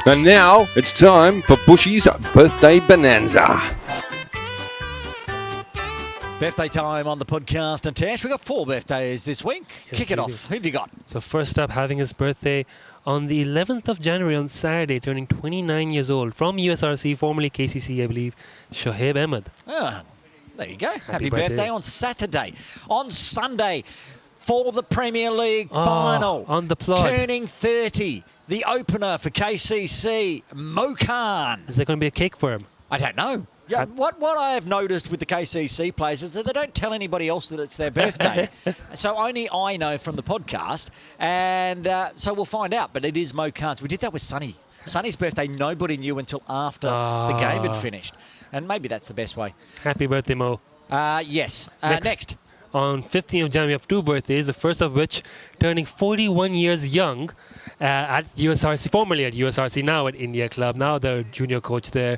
And now it's time for Bushy's Birthday Bonanza. Birthday time on the podcast, and Tash, we've got 4 birthdays this week. Yes, Kick it off. Who have you got? So first up, having his birthday on the 11th of January on Saturday, turning 29 years old, from USRC, formerly KCC, I believe, Shoaib Ahmed. There you go. Happy birthday on Saturday. On Sunday, for the Premier League final. On the plot. Turning 30. The opener for KCC, Mo Khan. Is there going to be a cake for him? I don't know. Yeah, what I have noticed with the KCC players is that they don't tell anybody else that it's their birthday. So only I know from the podcast. And so we'll find out. But it is Mo Khan's. We did that with Sonny. Sonny's birthday, nobody knew until after the game had finished. And maybe that's the best way. Happy birthday, Mo. Yes. Next. On 15th of January, we have 2 birthdays, the first of which turning 41 years young at USRC, formerly at USRC, now at India Club, now the junior coach there,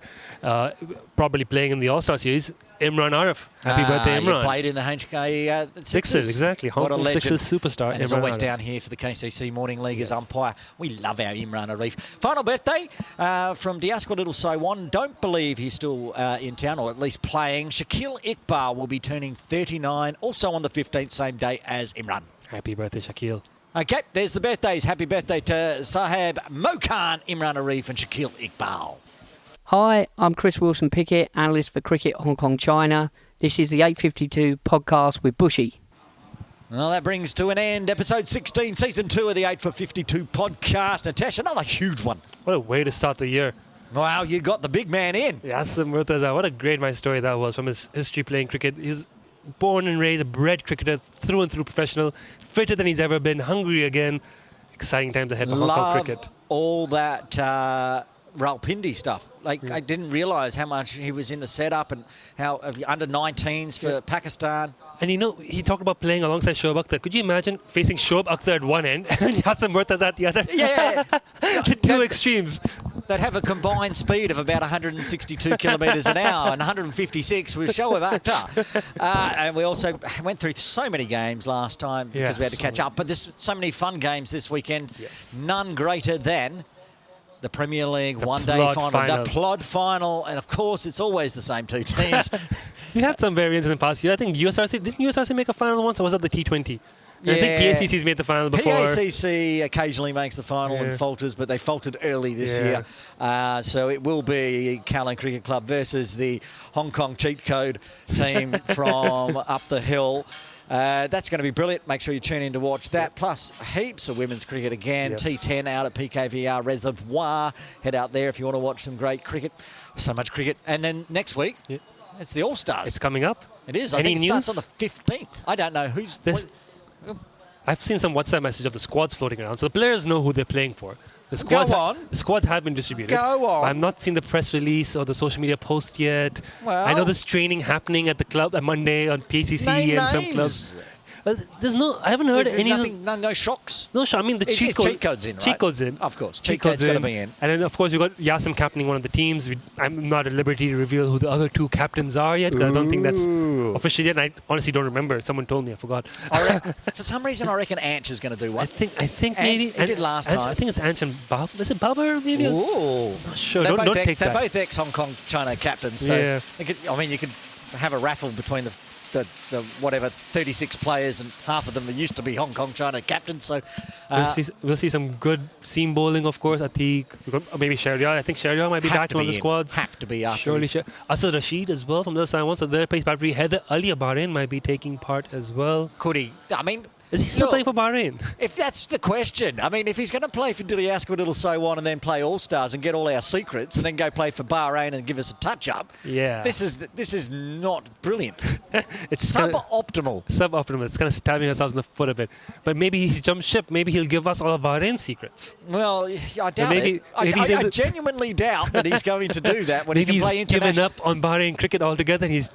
probably playing in the All-Star Series, Imran Arif. Happy birthday, Imran. He played in the HK Sixers, exactly. Hong Kong Sixers superstar, and he's Imran always Arif. down here for the KCC Morning League as umpire. We love our Imran Arif. Final birthday from Diasko Little Saiwan. Don't believe he's still in town, or at least playing. Shaquille Iqbal will be turning 39, also on the 15th, same day as Imran. Happy birthday, Shaquille. Okay, there's the birthdays. Happy birthday to Sahab, Mo Khan, Imran Arif and Shaquille Iqbal. Hi, I'm Chris Wilson Pickett, analyst for Cricket Hong Kong China. This is the 852 podcast with Bushy. Well, that brings to an end episode 16, season 2 of the 8 for 52 podcast. Natasha, another huge one. What a way to start the year. Wow, you got the big man in. Yasim Murtaza, what a great my story that was from his history playing cricket. He's born and raised, a bred cricketer, through and through professional, fitter than he's ever been, hungry again. Exciting times ahead for Hong Kong cricket. All that Rawalpindi stuff. I didn't realise how much he was in the setup and how under 19s for Pakistan. And he talked about playing alongside Shoaib Akhtar. Could you imagine facing Shoaib Akhtar at one end and Yasim Murtaza at the other? Yeah. The 2 extremes. They'd have a combined speed of about 162 kilometres an hour and 156 with Shoaib Akhtar. And we also went through so many games last time because we had to catch up. But there's so many fun games this weekend. Yes. None greater than the Premier League The one-day Plod final, final. the Plod final, and of course it's always the same two teams. We had some variants in the past year. I think didn't USRC make a final once, or was that the T20? I think PACC's made the final before. PACC occasionally makes the final and falters, but they faltered early this year. So it will be Kowloon Cricket Club versus the Hong Kong cheat code team from up the hill. That's going to be brilliant. Make sure you tune in to watch that. Plus, heaps of women's cricket again. Yes. T10 out at PKVR Reservoir. Head out there if you want to watch some great cricket. So much cricket. And then next week, it's the All-Stars. It's coming up. It is. I Any think it starts on news? the 15th. I don't know who's... I've seen some WhatsApp message of the squads floating around, so the players know who they're playing for. The Go squads, on. The squads have been distributed. Go on. I've not seen the press release or the social media post yet. Well, I know there's training happening at the club on Monday on PCC Name and some names. clubs. There's no. I haven't heard There's any. nothing, no shocks. No, I mean the It's cheat cheat code's in, right? Cheat code's in. Of course. Cheat Cheat code's code's got to be in. And then, of course, we've got Yasim captaining one of the teams. I'm not at liberty to reveal who the other two captains are yet, because I don't think that's official yet. And I honestly don't remember. Someone told me. I forgot. For some reason, I reckon Anch is going to do one. I think Anch, maybe. he did last time. I think it's Anch and Bab. Is it Babar, maybe? Ooh. Not sure. They're Don't take they're that. both ex-Hong Kong China captains. So Yeah. you could have a raffle between the whatever 36 players, and half of them used to be Hong Kong China captains. So We'll see some good seam bowling, of course. Atiq, maybe Shahryar. I think Shahryar might be have back to on be the in. squads. Have to be after. Surely, his- Asad Rashid as well from the other side. So their pace battery. Heather Ali of Bahrain might be taking part as well. Could he? I mean, Is he still look, playing for Bahrain? If that's the question, I mean, if he's going to play for Dilly Askew, Little So On, and then play All Stars and get all our secrets, and then go play for Bahrain and give us a touch up, Yeah. this is not brilliant. It's kinda- Suboptimal. Suboptimal. It's kind of stabbing ourselves in the foot a bit. But maybe he's jumped ship. Maybe he'll give us all of Bahrain's secrets. Well, I doubt maybe- it. I maybe he's in I the- genuinely doubt that he's going to do that when he Maybe can play he's given international. up on Bahrain cricket altogether. He's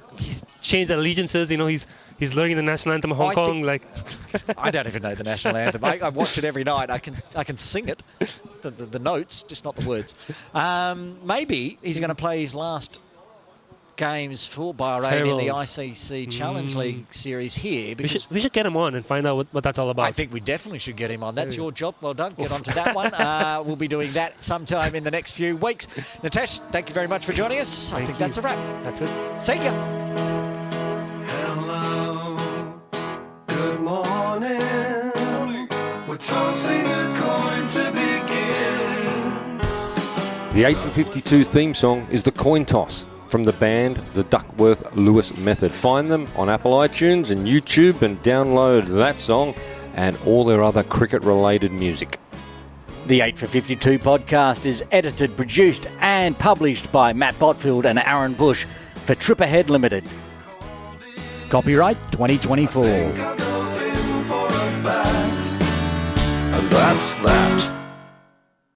changed allegiances. You know, he's learning the national anthem of Hong I Kong. think- I don't even know the national anthem. I watch it every night. I can sing it, the notes, just not the words. Maybe he's going to play his last games for Bahrain in the Farewells. ICC Challenge League series here. Because we should get him on and find out what that's all about. I think we definitely should get him on. That's your job. Well done. Get on to that one. We'll be doing that sometime in the next few weeks. Natesh, thank you very much for joining us. I think that's a wrap. That's it. See ya. Hello, good morning. We're tossing a coin to begin. The 8 for 52 theme song is The Coin Toss from the band The Duckworth-Lewis Method. Find them on Apple iTunes and YouTube and download that song and all their other cricket-related music. The 8 for 52 podcast is edited, produced and published by Matt Botfield and Aaron Bush for Trip Ahead Limited. Copyright 2024. I'm going for a bat, and that's that.